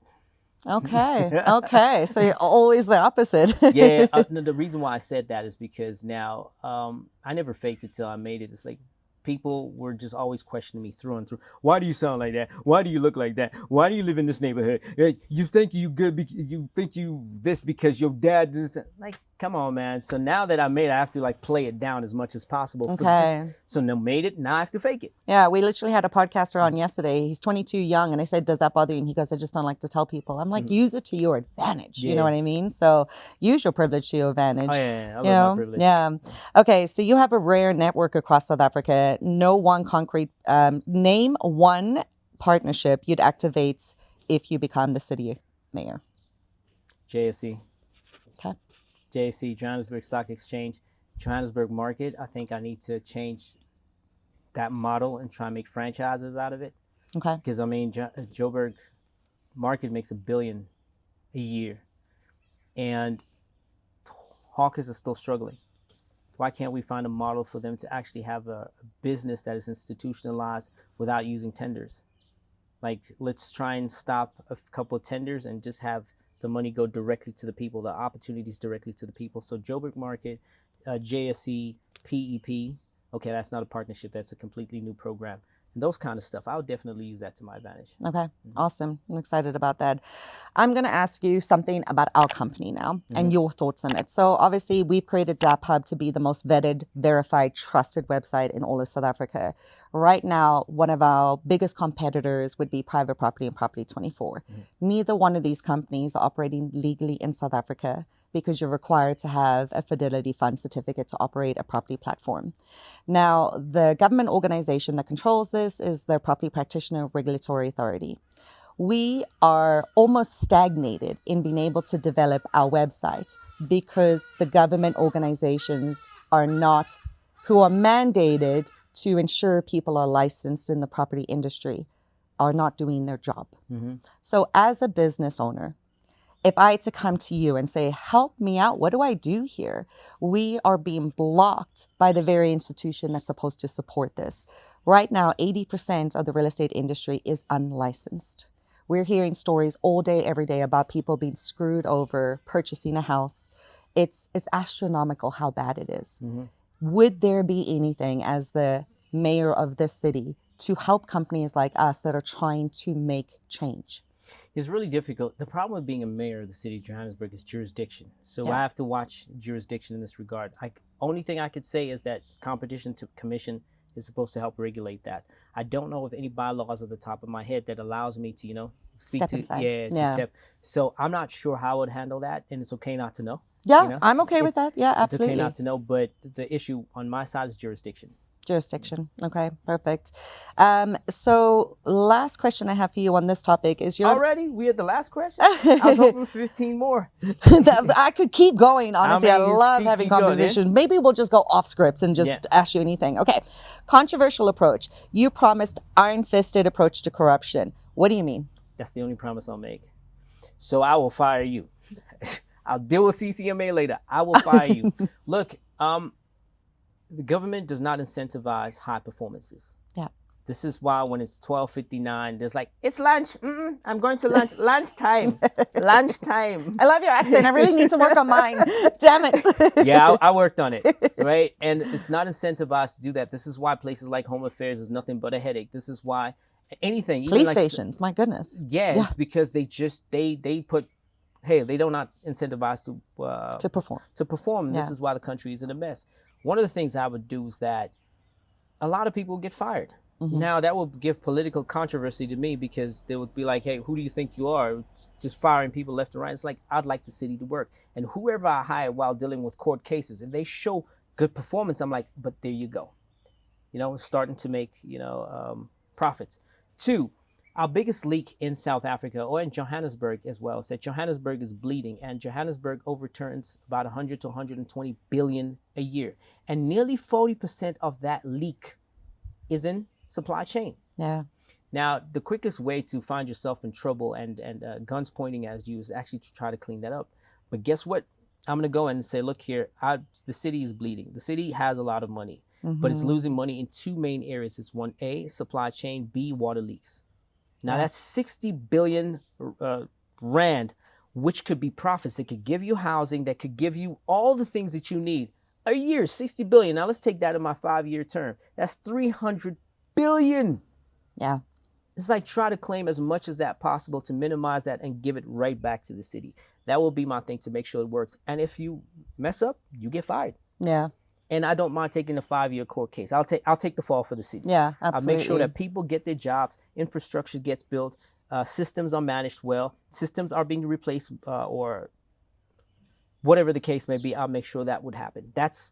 Okay. So you're always the opposite. Yeah. No, the reason why I said that is because now I never faked it till I made it. It's like people were just always questioning me through and through. Why do you sound like that? Why do you look like that? Why do you live in this neighborhood? You think you good? You think you this because your dad did this? Like, come on, man. So now that I made it, I have to play it down as much as possible. Okay. So now made it. Now I have to fake it. Yeah, we literally had a podcaster on yesterday. He's 22, young, and I said, "Does that bother you?" And he goes, "I just don't like to tell people." I'm like, use it to your advantage. You know what I mean? So use your privilege to your advantage. Oh yeah, I love my privilege. Yeah. Okay, so you have a rare network across South Africa. No one concrete. Name one partnership you'd activate if you become the city mayor. JSE. Okay. JSE, Johannesburg Stock Exchange, Johannesburg Market. I think I need to change that model and try and make franchises out of it. Okay. Because Joburg Market makes $1 billion a year, and hawkers are still struggling. Why can't we find a model for them to actually have a business that is institutionalized without using tenders? Let's try and stop a couple of tenders and just have the money go directly to the people, the opportunities directly to the people. So Joburg Market, JSE, PEP. Okay, that's not a partnership. That's a completely new program. And those kind of stuff, I would definitely use that to my advantage. Okay, awesome. I'm excited about that. I'm going to ask you something about our company now and your thoughts on it. So obviously we've created ZAP Hub to be the most vetted, verified, trusted website in all of South Africa. Right now, one of our biggest competitors would be Private Property and Property 24. Neither one of these companies are operating legally in South Africa because you're required to have a Fidelity Fund certificate to operate a property platform. Now, the government organization that controls this is the Property Practitioner Regulatory Authority. We are almost stagnated in being able to develop our website because the government organizations are not, who are mandated to ensure people are licensed in the property industry, are not doing their job. So as a business owner, if I had to come to you and say, help me out, what do I do here? We are being blocked by the very institution that's supposed to support this. Right now, 80% of the real estate industry is unlicensed. We're hearing stories all day, every day about people being screwed over purchasing a house. It's astronomical how bad it is. Would there be anything as the mayor of this city to help companies like us that are trying to make change? It's really difficult. The problem with being a mayor of the city of Johannesburg is jurisdiction. So I have to watch jurisdiction in this regard. Only thing I could say is that competition to commission is supposed to help regulate that. I don't know of any bylaws at the top of my head that allows me to, speak step to, inside. step. So I'm not sure how I would handle that, and it's okay not to know. Yeah, I'm okay with that. Yeah, absolutely. It's okay not to know, but the issue on my side is jurisdiction. Jurisdiction. Okay, perfect. So last question I have for you on this topic is your... Already? We at the last question? I was hoping for 15 more. I could keep going, honestly. I mean, love keep having going, conversations. Maybe we'll just go off scripts and just ask you anything. Okay, controversial approach. You promised iron-fisted approach to corruption. What do you mean? That's the only promise I'll make. So I will fire you. I'll deal with CCMA later. I will fire you. Look, the government does not incentivize high performances. Yeah. This is why when it's 12:59, there's like, it's lunch. I'm going to lunch. Lunchtime. Lunchtime. I love your accent. I really need to work on mine. Damn it. Yeah, I worked on it, right? And it's not incentivized to do that. This is why places like Home Affairs is nothing but a headache. This is why anything. Police stations, my goodness. Yeah, it's because they just, they put, hey, they don't not incentivize to perform. To perform. This is why the country is in a mess. One of the things I would do is that a lot of people get fired. Now, that will give political controversy to me because they would be like, hey, who do you think you are? Just firing people left and right. It's like, I'd like the city to work. And whoever I hire while dealing with court cases, if they show good performance, I'm like, but there you go. Starting to make, profits. 2, our biggest leak in South Africa or in Johannesburg as well is that Johannesburg is bleeding, and Johannesburg overturns about 100 to 120 billion a year. And nearly 40% of that leak is in supply chain. Yeah. Now, the quickest way to find yourself in trouble and guns pointing at you is actually to try to clean that up. But guess what? I'm going to go in and say, look here, the city is bleeding. The city has a lot of money, but it's losing money in 2 main areas. It's 1, A, supply chain, B, water leaks. Now, that's 60 billion rand, which could be profits. That could give you housing, that could give you all the things that you need. A year, 60 billion. Now, let's take that in my 5-year term. That's 300 billion. Yeah. It's like try to claim as much as that possible to minimize that and give it right back to the city. That will be my thing to make sure it works. And if you mess up, you get fired. Yeah. And I don't mind taking a 5-year court case. I'll take the fall for the city. Yeah, absolutely. I'll make sure that people get their jobs, infrastructure gets built, systems are managed well, systems are being replaced or whatever the case may be. I'll make sure that would happen. That's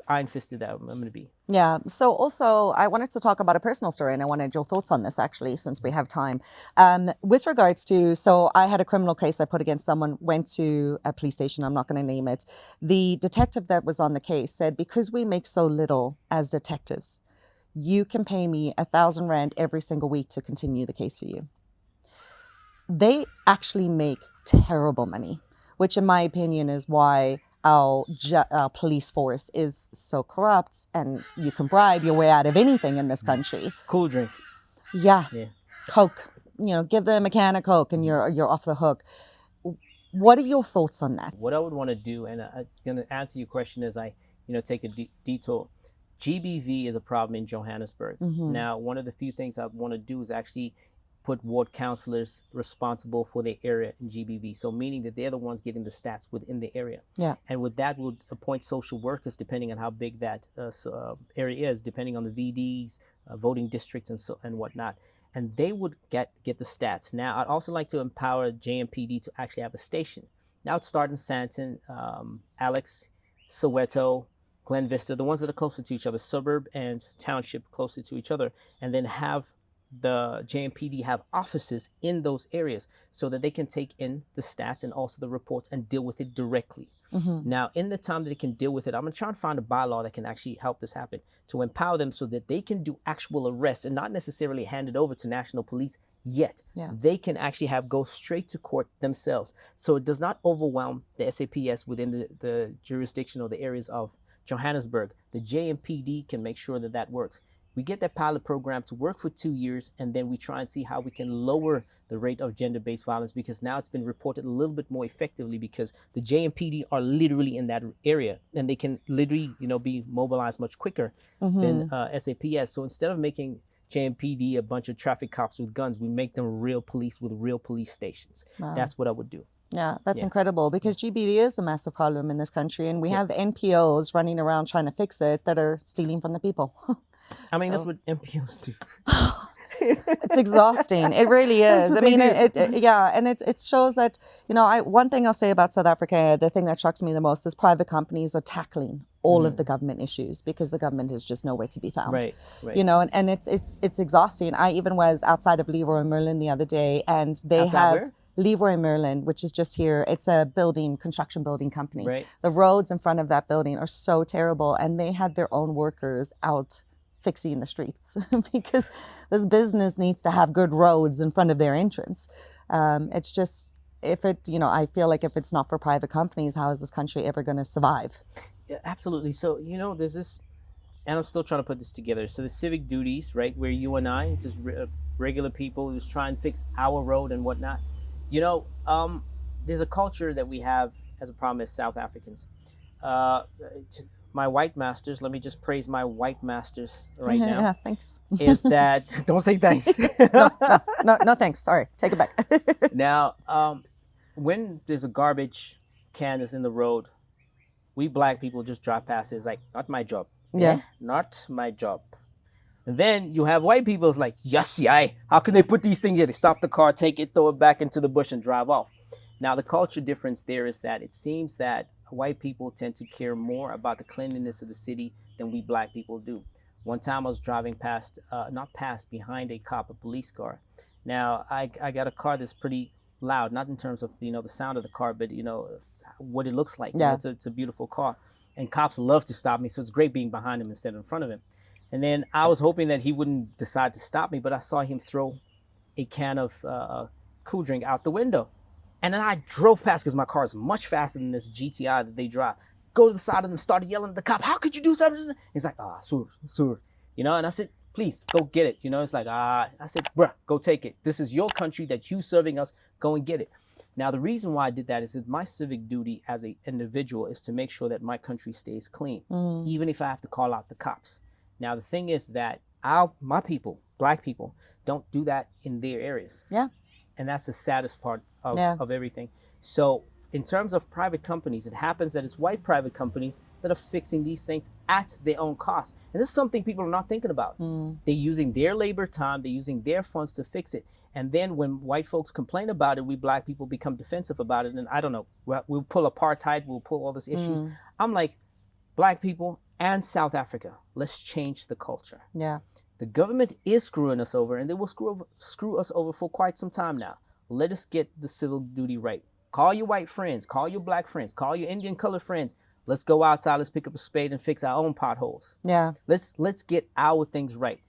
iron-fisted that I'm going to be. Yeah. So also, I wanted to talk about a personal story, and I wanted your thoughts on this, actually, since we have time. With regards to, so I had a criminal case I put against someone, went to a police station, I'm not going to name it. The detective that was on the case said, because we make so little as detectives, you can pay me 1,000 rand every single week to continue the case for you. They actually make terrible money, which in my opinion is why our police force is so corrupt, and you can bribe your way out of anything in this country. Cool drink. Yeah. Coke. Give them a can of Coke and you're off the hook. What are your thoughts on that? What I would want to do, and I'm going to answer your question as I take a detour. GBV is a problem in Johannesburg. Now, one of the few things I want to do is actually put ward councillors responsible for their area in GBV. So meaning that they're the ones getting the stats within the area. Yeah. And with that, we'll appoint social workers depending on how big that area is, depending on the VDs, voting districts, and whatnot. And they would get the stats. Now, I'd also like to empower JMPD to actually have a station. Now it's starting Sandton, Alex, Soweto, Glen Vista, the ones that are closer to each other, suburb and township closer to each other, and then have the JMPD have offices in those areas so that they can take in the stats and also the reports and deal with it directly. Now, in the time that they can deal with it, I'm going to try and find a bylaw that can actually help this happen, to empower them so that they can do actual arrests and not necessarily hand it over to national police yet. They can actually go straight to court themselves. So it does not overwhelm the SAPS within the jurisdiction or the areas of Johannesburg. The JMPD can make sure that works. We get that pilot program to work for 2 years, and then we try and see how we can lower the rate of gender-based violence, because now it's been reported a little bit more effectively because the JMPD are literally in that area, and they can literally, be mobilized much quicker than SAPS. So instead of making JMPD a bunch of traffic cops with guns, we make them real police with real police stations. Wow. That's what I would do. Yeah, that's incredible, because GBV is a massive problem in this country, and we have NPOs running around trying to fix it that are stealing from the people. I mean, that's what NPOs do. It's exhausting. It really is. what I mean, they do. yeah, and it shows that, one thing I'll say about South Africa, the thing that shocks me the most is private companies are tackling all of the government issues because the government is just nowhere to be found. Right, right. And it's exhausting. I even was outside of Leroy Merlin the other day, and they Outside have where? Leroy Merlin, which is just here. It's a construction building company. Right. The roads in front of that building are so terrible, and they had their own workers out fixing the streets because this business needs to have good roads in front of their entrance. It's just, I feel like if it's not for private companies, how is this country ever going to survive? Yeah, absolutely. So, there's this, and I'm still trying to put this together. So the civic duties, right, where you and I, just regular people, just try and fix our road and whatnot. There's a culture that we have as a problem as South Africans. My white masters, let me just praise my white masters right now. Yeah, thanks. Is that, don't say thanks. No, thanks. Sorry, take it back. Now, when there's a garbage can that's in the road, we black people just drive past it. It's like, not my job. Yeah. Not my job. And then you have white people, it's like, yes, yeah, how can they put these things here? They stop the car, take it, throw it back into the bush and drive off. Now, the culture difference there is that it seems that white people tend to care more about the cleanliness of the city than we black people do. One time I was driving behind a cop, a police car. Now, I got a car that's pretty loud, not in terms of, the sound of the car, but, what it looks like. Yeah. It's a beautiful car. And cops love to stop me, so it's great being behind him instead of in front of him. And then I was hoping that he wouldn't decide to stop me, but I saw him throw a can of cool drink out the window. And then I drove past because my car is much faster than this GTI that they drive. Go to the side of them, started yelling at the cop, how could you do something? He's like, sir. And I said, please, go get it. It's like, I said, bruh, go take it. This is your country that you serving us. Go and get it. Now, the reason why I did that is that my civic duty as an individual is to make sure that my country stays clean, even if I have to call out the cops. Now, the thing is that my people, black people, don't do that in their areas. Yeah. And that's the saddest part of everything. So in terms of private companies, it happens that it's white private companies that are fixing these things at their own cost. And this is something people are not thinking about. They're using their labor time, they're using their funds to fix it. And then when white folks complain about it, we black people become defensive about it. And I don't know, we'll pull apartheid, we'll pull all these issues. I'm like, black people and South Africa, let's change the culture. Yeah. The government is screwing us over, and they will screw us over for quite some time now. Let us get the civil duty right. Call your white friends, call your black friends, call your Indian colored friends. Let's go outside, let's pick up a spade and fix our own potholes. Yeah. Let's get our things right.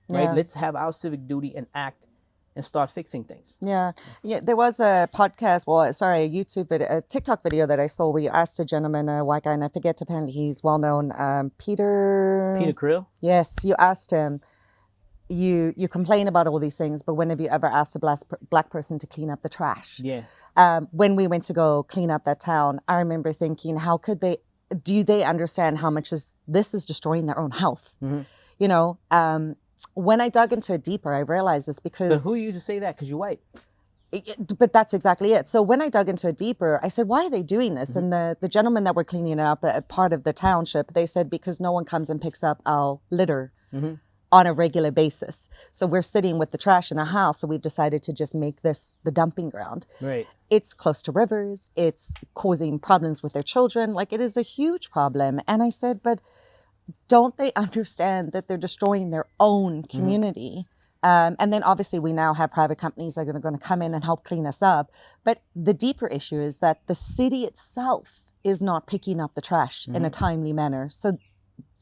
Right? Yeah. Let's have our civic duty and act and start fixing things. Yeah. There was a podcast, a YouTube video, a TikTok video that I saw where you asked a gentleman, a white guy, and I forget, apparently he's well known, Peter Krill? Yes, you asked him, you complain about all these things, but when have you ever asked a black person to clean up the trash? Yeah. When we went to go clean up that town, I remember thinking, do they understand how much this is destroying their own health? Mm-hmm. When I dug into it deeper, I realized this because... But who used to say that? Because you're white. But that's exactly it. So when I dug into it deeper, I said, why are they doing this? Mm-hmm. And the gentlemen that were cleaning up, part of the township, they said, because no one comes and picks up our litter on a regular basis. So we're sitting with the trash in our house, so we've decided to just make this the dumping ground. Right. It's close to rivers. It's causing problems with their children. Like, it is a huge problem. And I said, but... don't they understand that they're destroying their own community? And then obviously we now have private companies that are going to come in and help clean us up. But the deeper issue is that the city itself is not picking up the trash in a timely manner. So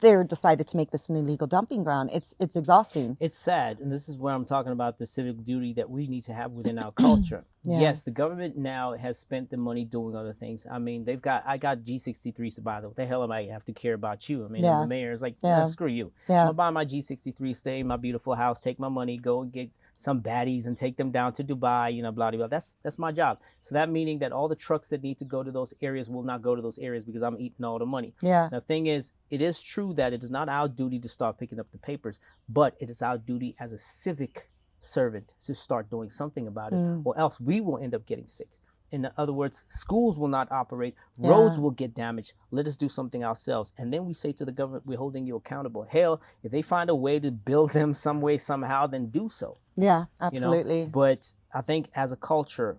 they're decided to make this an illegal dumping ground. It's exhausting. It's sad. And this is where I'm talking about the civic duty that we need to have within our culture. Yeah. Yes, the government now has spent the money doing other things. I mean, I got G63s to buy. What the hell am I have to care about you? I mean, the mayor is like, screw you. Yeah. I'm going to buy my G63, stay in my beautiful house, take my money, go and get some baddies and take them down to Dubai, blah, blah, blah. That's my job. So that meaning that all the trucks that need to go to those areas will not go to those areas because I'm eating all the money. Yeah. The thing is, it is true that it is not our duty to start picking up the papers, but it is our duty as a civic servant to start doing something about it, or else we will end up getting sick. In other words, schools will not operate, Yeah. roads will get damaged. Let us do something ourselves. And then we say to the government, we're holding you accountable. Hell, if they find a way to build them some way, somehow, then do so. Yeah, You know? absolutely. But I think as a culture,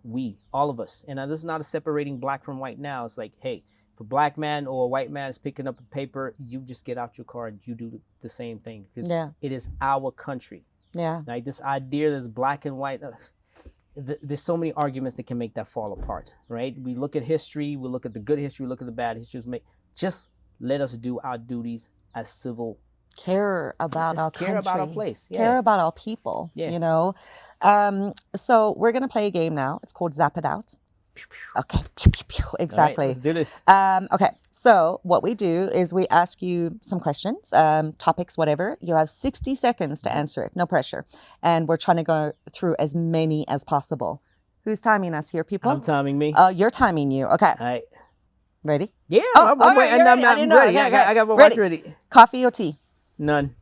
all of us, and this is not a separating black from white now. It's like, hey, if a black man or a white man is picking up a paper, you just get out your car and you do the same thing. Because Yeah. it is our country. Yeah. Like this idea there's black and white. There's so many arguments that can make that fall apart, right? We look at history, we look at the good history, we look at the bad history. Just let us do our duties as civil. Care about Just our care country. about our place. Yeah. Care about our people. Yeah. You know. So we're gonna play a game now. It's called Zap It Out. Okay. Exactly. All right, let's do this. Okay, so what we do is we ask you some questions, topics, whatever. You have 60 seconds to answer it, no pressure. And we're trying to go through as many as possible. Who's timing us here, people? I'm timing me. You're timing you. Okay, All right. ready? Yeah, Oh, I'm you're waiting. ready. I didn't know. ready. Okay, I okay. got my Ready. watch ready. Coffee or tea? None.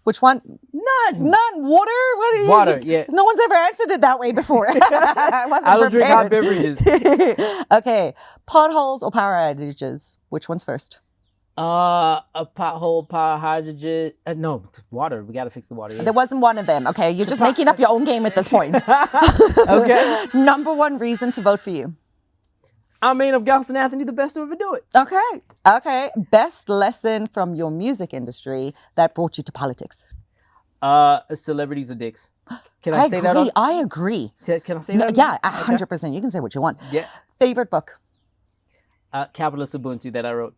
Which one? None. None. Water? What are you, Water, yeah. No one's ever answered it that way before. I wasn't I don't drink hot prepared. beverages. Okay, potholes or power outages? Which one's first? A pothole, power hydrogen. No, it's water. We got to fix the water. Yeah. There wasn't one of them. Okay, you're just making up your own game at this point. Okay. Number one reason to vote for you. I mean, I'm Galston Anthony, the best to ever do it. Okay. Okay. Best lesson from your music industry that brought you to politics. Celebrities are dicks. Can I, I say agree. that? On, I agree. can I say No, that? yeah, 100%. You can say what you want. Yeah. Favorite book? Capitalist Ubuntu that I wrote.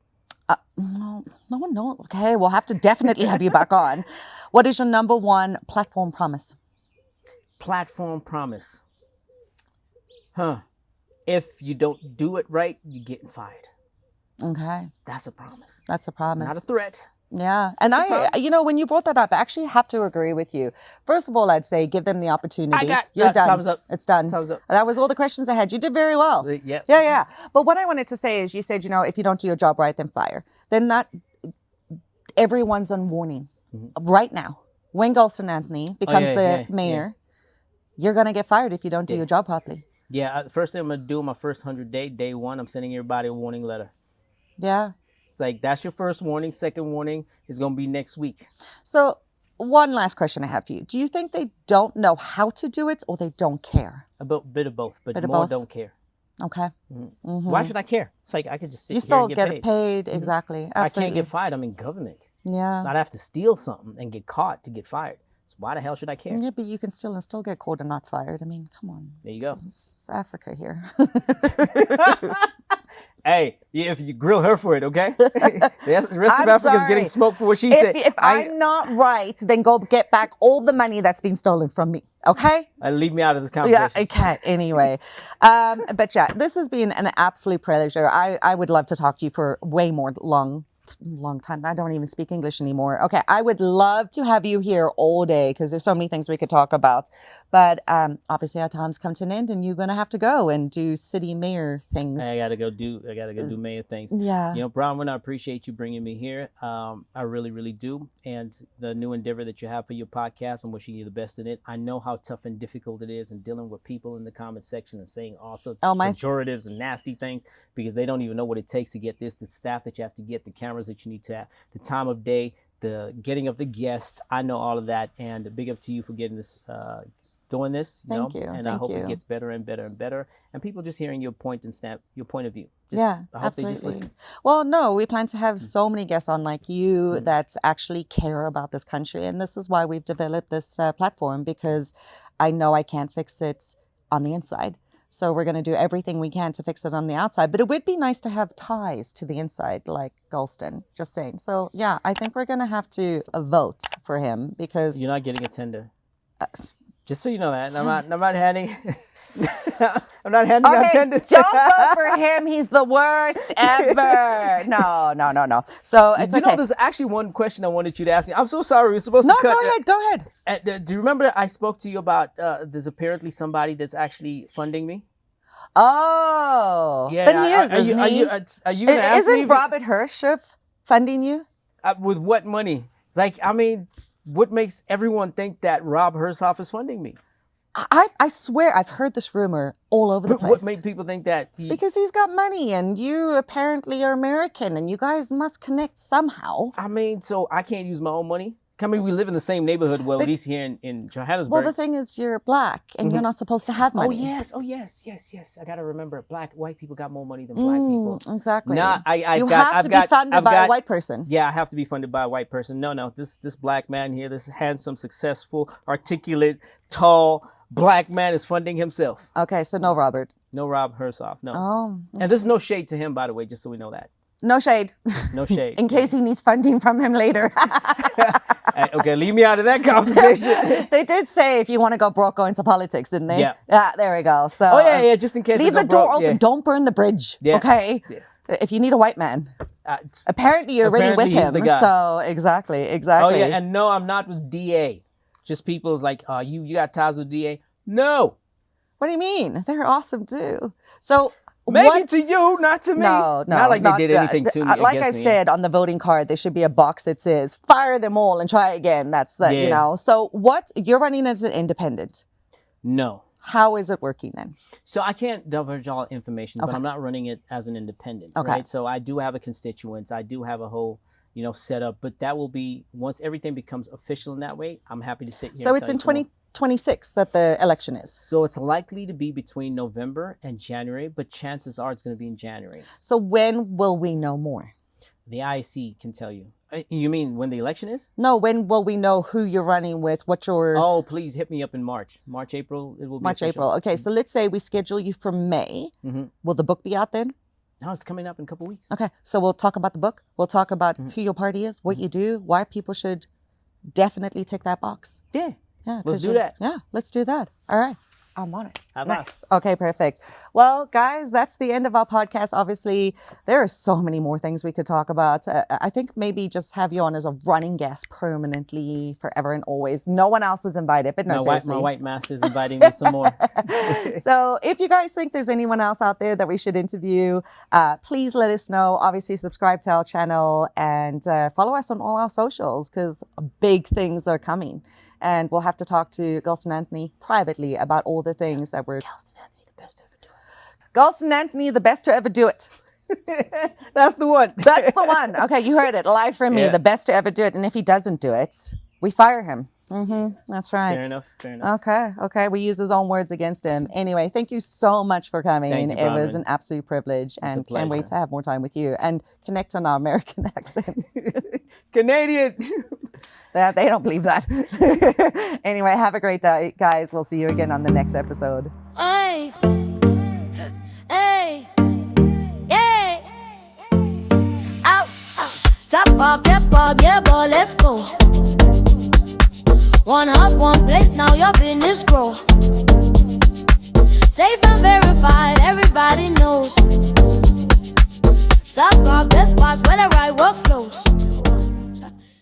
No one knows. Okay, we'll have to definitely have you back on. What is your number one platform promise? Platform promise. If you don't do it right, you're getting fired. Okay, That's a promise. that's a promise. Not a threat. Yeah. And That's a promise. you know, when you brought that up, I actually have to agree with you. First of all, I'd say give them the opportunity. You're done. Time's up. It's done. Time's up. That was all the questions I had. You did very well. Yeah. Yeah. But what I wanted to say is you said, you know, if you don't do your job right, then fire. Then not everyone's on warning right now. When Galston Anthony becomes the mayor, you're going to get fired if you don't do your job properly. Yeah. The first thing I'm going to do on my first 100 day one, I'm sending everybody a warning letter. Yeah. It's like, that's your first warning. Second warning is going to be next week. So one last question I have for you. Do you think they don't know how to do it or they don't care? A bit of both, but Bit of more both? don't care. Okay. Why should I care? It's like I could just sit You here still and get paid. Exactly. I Absolutely. can't get fired. I'm in government. Yeah. I'd have to steal something and get caught to get fired. So why the hell should I care? Yeah, but you can still get caught and not fired. I mean, come on. There you go. It's Africa here. Hey, yeah, if you grill her for it, okay? The rest of I'm Africa's sorry. getting smoked for what she said. If I'm not right, then go get back all the money that's been stolen from me. Okay? Leave me out of this conversation. Yeah, okay. Anyway. But yeah, this has been an absolute pleasure. I would love to talk to you for way more long time. I don't even speak English anymore. Okay, I would love to have you here all day because there's so many things we could talk about. But obviously our time's come to an end and you're going to have to go and do city mayor things. I gotta go do mayor things. Yeah. You know, Bronwyn, I appreciate you bringing me here. I really, really do. And the new endeavor that you have for your podcast, I'm wishing you the best in it. I know how tough and difficult it is in dealing with people in the comment section and saying also pejoratives and nasty things because they don't even know what it takes to get this, the staff that you have to get, the cameras that you need to have, the time of day, the getting of the guests. I know all of that. And big up to you for getting this, doing this, Thank you. and I hope it gets better and better and better. And people just hearing your point of view. Yeah, I hope absolutely. they just listen. Well, no, we plan to have so many guests on like you that actually care about this country. And this is why we've developed this platform because I know I can't fix it on the inside. So we're going to do everything we can to fix it on the outside. But it would be nice to have ties to the inside like Galston, just saying. So yeah, I think we're going to have to vote for him because... You're not getting a tender. Just so you know that. I'm not handing... I'm not handing out tenders. Don't vote for him. He's the worst ever. No. So it's okay. You know, there's actually one question I wanted you to ask me. I'm so sorry. We're supposed to cut. No, go ahead. Do you remember I spoke to you about there's apparently somebody that's actually funding me? Oh. Yeah. But he is, isn't he? Are you going to ask me? Isn't Robert Hirsch funding you? With what money? It's like, I mean, what makes everyone think that Rob Hershoff is funding me? I swear I've heard this rumor all over the place. What made people think that? Because he's got money and you apparently are American and you guys must connect somehow. I mean, so I can't use my own money? I mean, we live in the same neighborhood, well, at least here in Johannesburg. Well, the thing is, you're black and you're not supposed to have money. Oh, yes. I got to remember, white people got more money than black people. Exactly. Nah, you have to be funded by a white person. Yeah, I have to be funded by a white person. No, this black man here, this handsome, successful, articulate, tall black man is funding himself. Okay, so no Robert. No Rob Hersoff, no. Oh. And there's no shade to him, by the way, just so we know that. No shade. No shade. In case he needs funding from him later. Okay, leave me out of that conversation. They did say if you want to go broke, go into politics, didn't they? Yeah. Yeah, there we go. So. Oh, yeah, just in case. Leave the door open. Yeah. Don't burn the bridge. Yeah. Okay? Yeah. If you need a white man. Apparently you're already with him. So, exactly. Oh, yeah, and no, I'm not with DA. Just people's like, you got ties with DA? No. What do you mean? They're awesome too. So. Maybe to you, not to me. No. Not like they did anything to me. Like I've said, on the voting card, there should be a box that says, fire them all and try again. That's the, you know. So you're running as an independent? No. How is it working then? So I can't divulge all information, but I'm not running it as an independent. Okay. Right? So I do have a constituents. I do have a whole, setup, but that will be, once everything becomes official in that way, I'm happy to sit here. So it's in 2026 that the election is. So it's likely to be between November and January, but chances are it's going to be in January. So when will we know more? The IEC can tell you. You mean when the election is? No, when will we know who you're running with, what your... Oh, please hit me up in March. March, April, it will be March, official. April. Okay, so let's say we schedule you for May. Will the book be out then? No, it's coming up in a couple weeks. Okay, so we'll talk about the book. We'll talk about who your party is, what you do, why people should definitely tick that box. Yeah. Yeah, let's do that. Yeah, let's do that. All right. I'm on it. Nice. Okay, perfect. Well, guys, that's the end of our podcast. Obviously, there are so many more things we could talk about. I think maybe just have you on as a running guest permanently, forever and always. No one else is invited, but no, seriously. My white master is inviting me some more. So if you guys think there's anyone else out there that we should interview, please let us know. Obviously, subscribe to our channel and follow us on all our socials because big things are coming. And we'll have to talk to Galston Anthony privately about all the things that we're... Galston Anthony, the best to ever do it. Galston Anthony, the best to ever do it. That's the one. That's the one. Okay, you heard it live from me, the best to ever do it. And if he doesn't do it, we fire him. That's right. Fair enough. Okay. We use his own words against him. Anyway, thank you so much for coming. Thank you, it was an absolute privilege and can't wait to have more time with you and connect on our American accents. Canadian. They don't believe that. Anyway, have a great day, guys. We'll see you again on the next episode. Hey, yeah. Out. Step up, yeah, boy, let's go. One hub, one place, now your business grow. Safe and verified, everybody knows. Stop, best spots where the right work flows.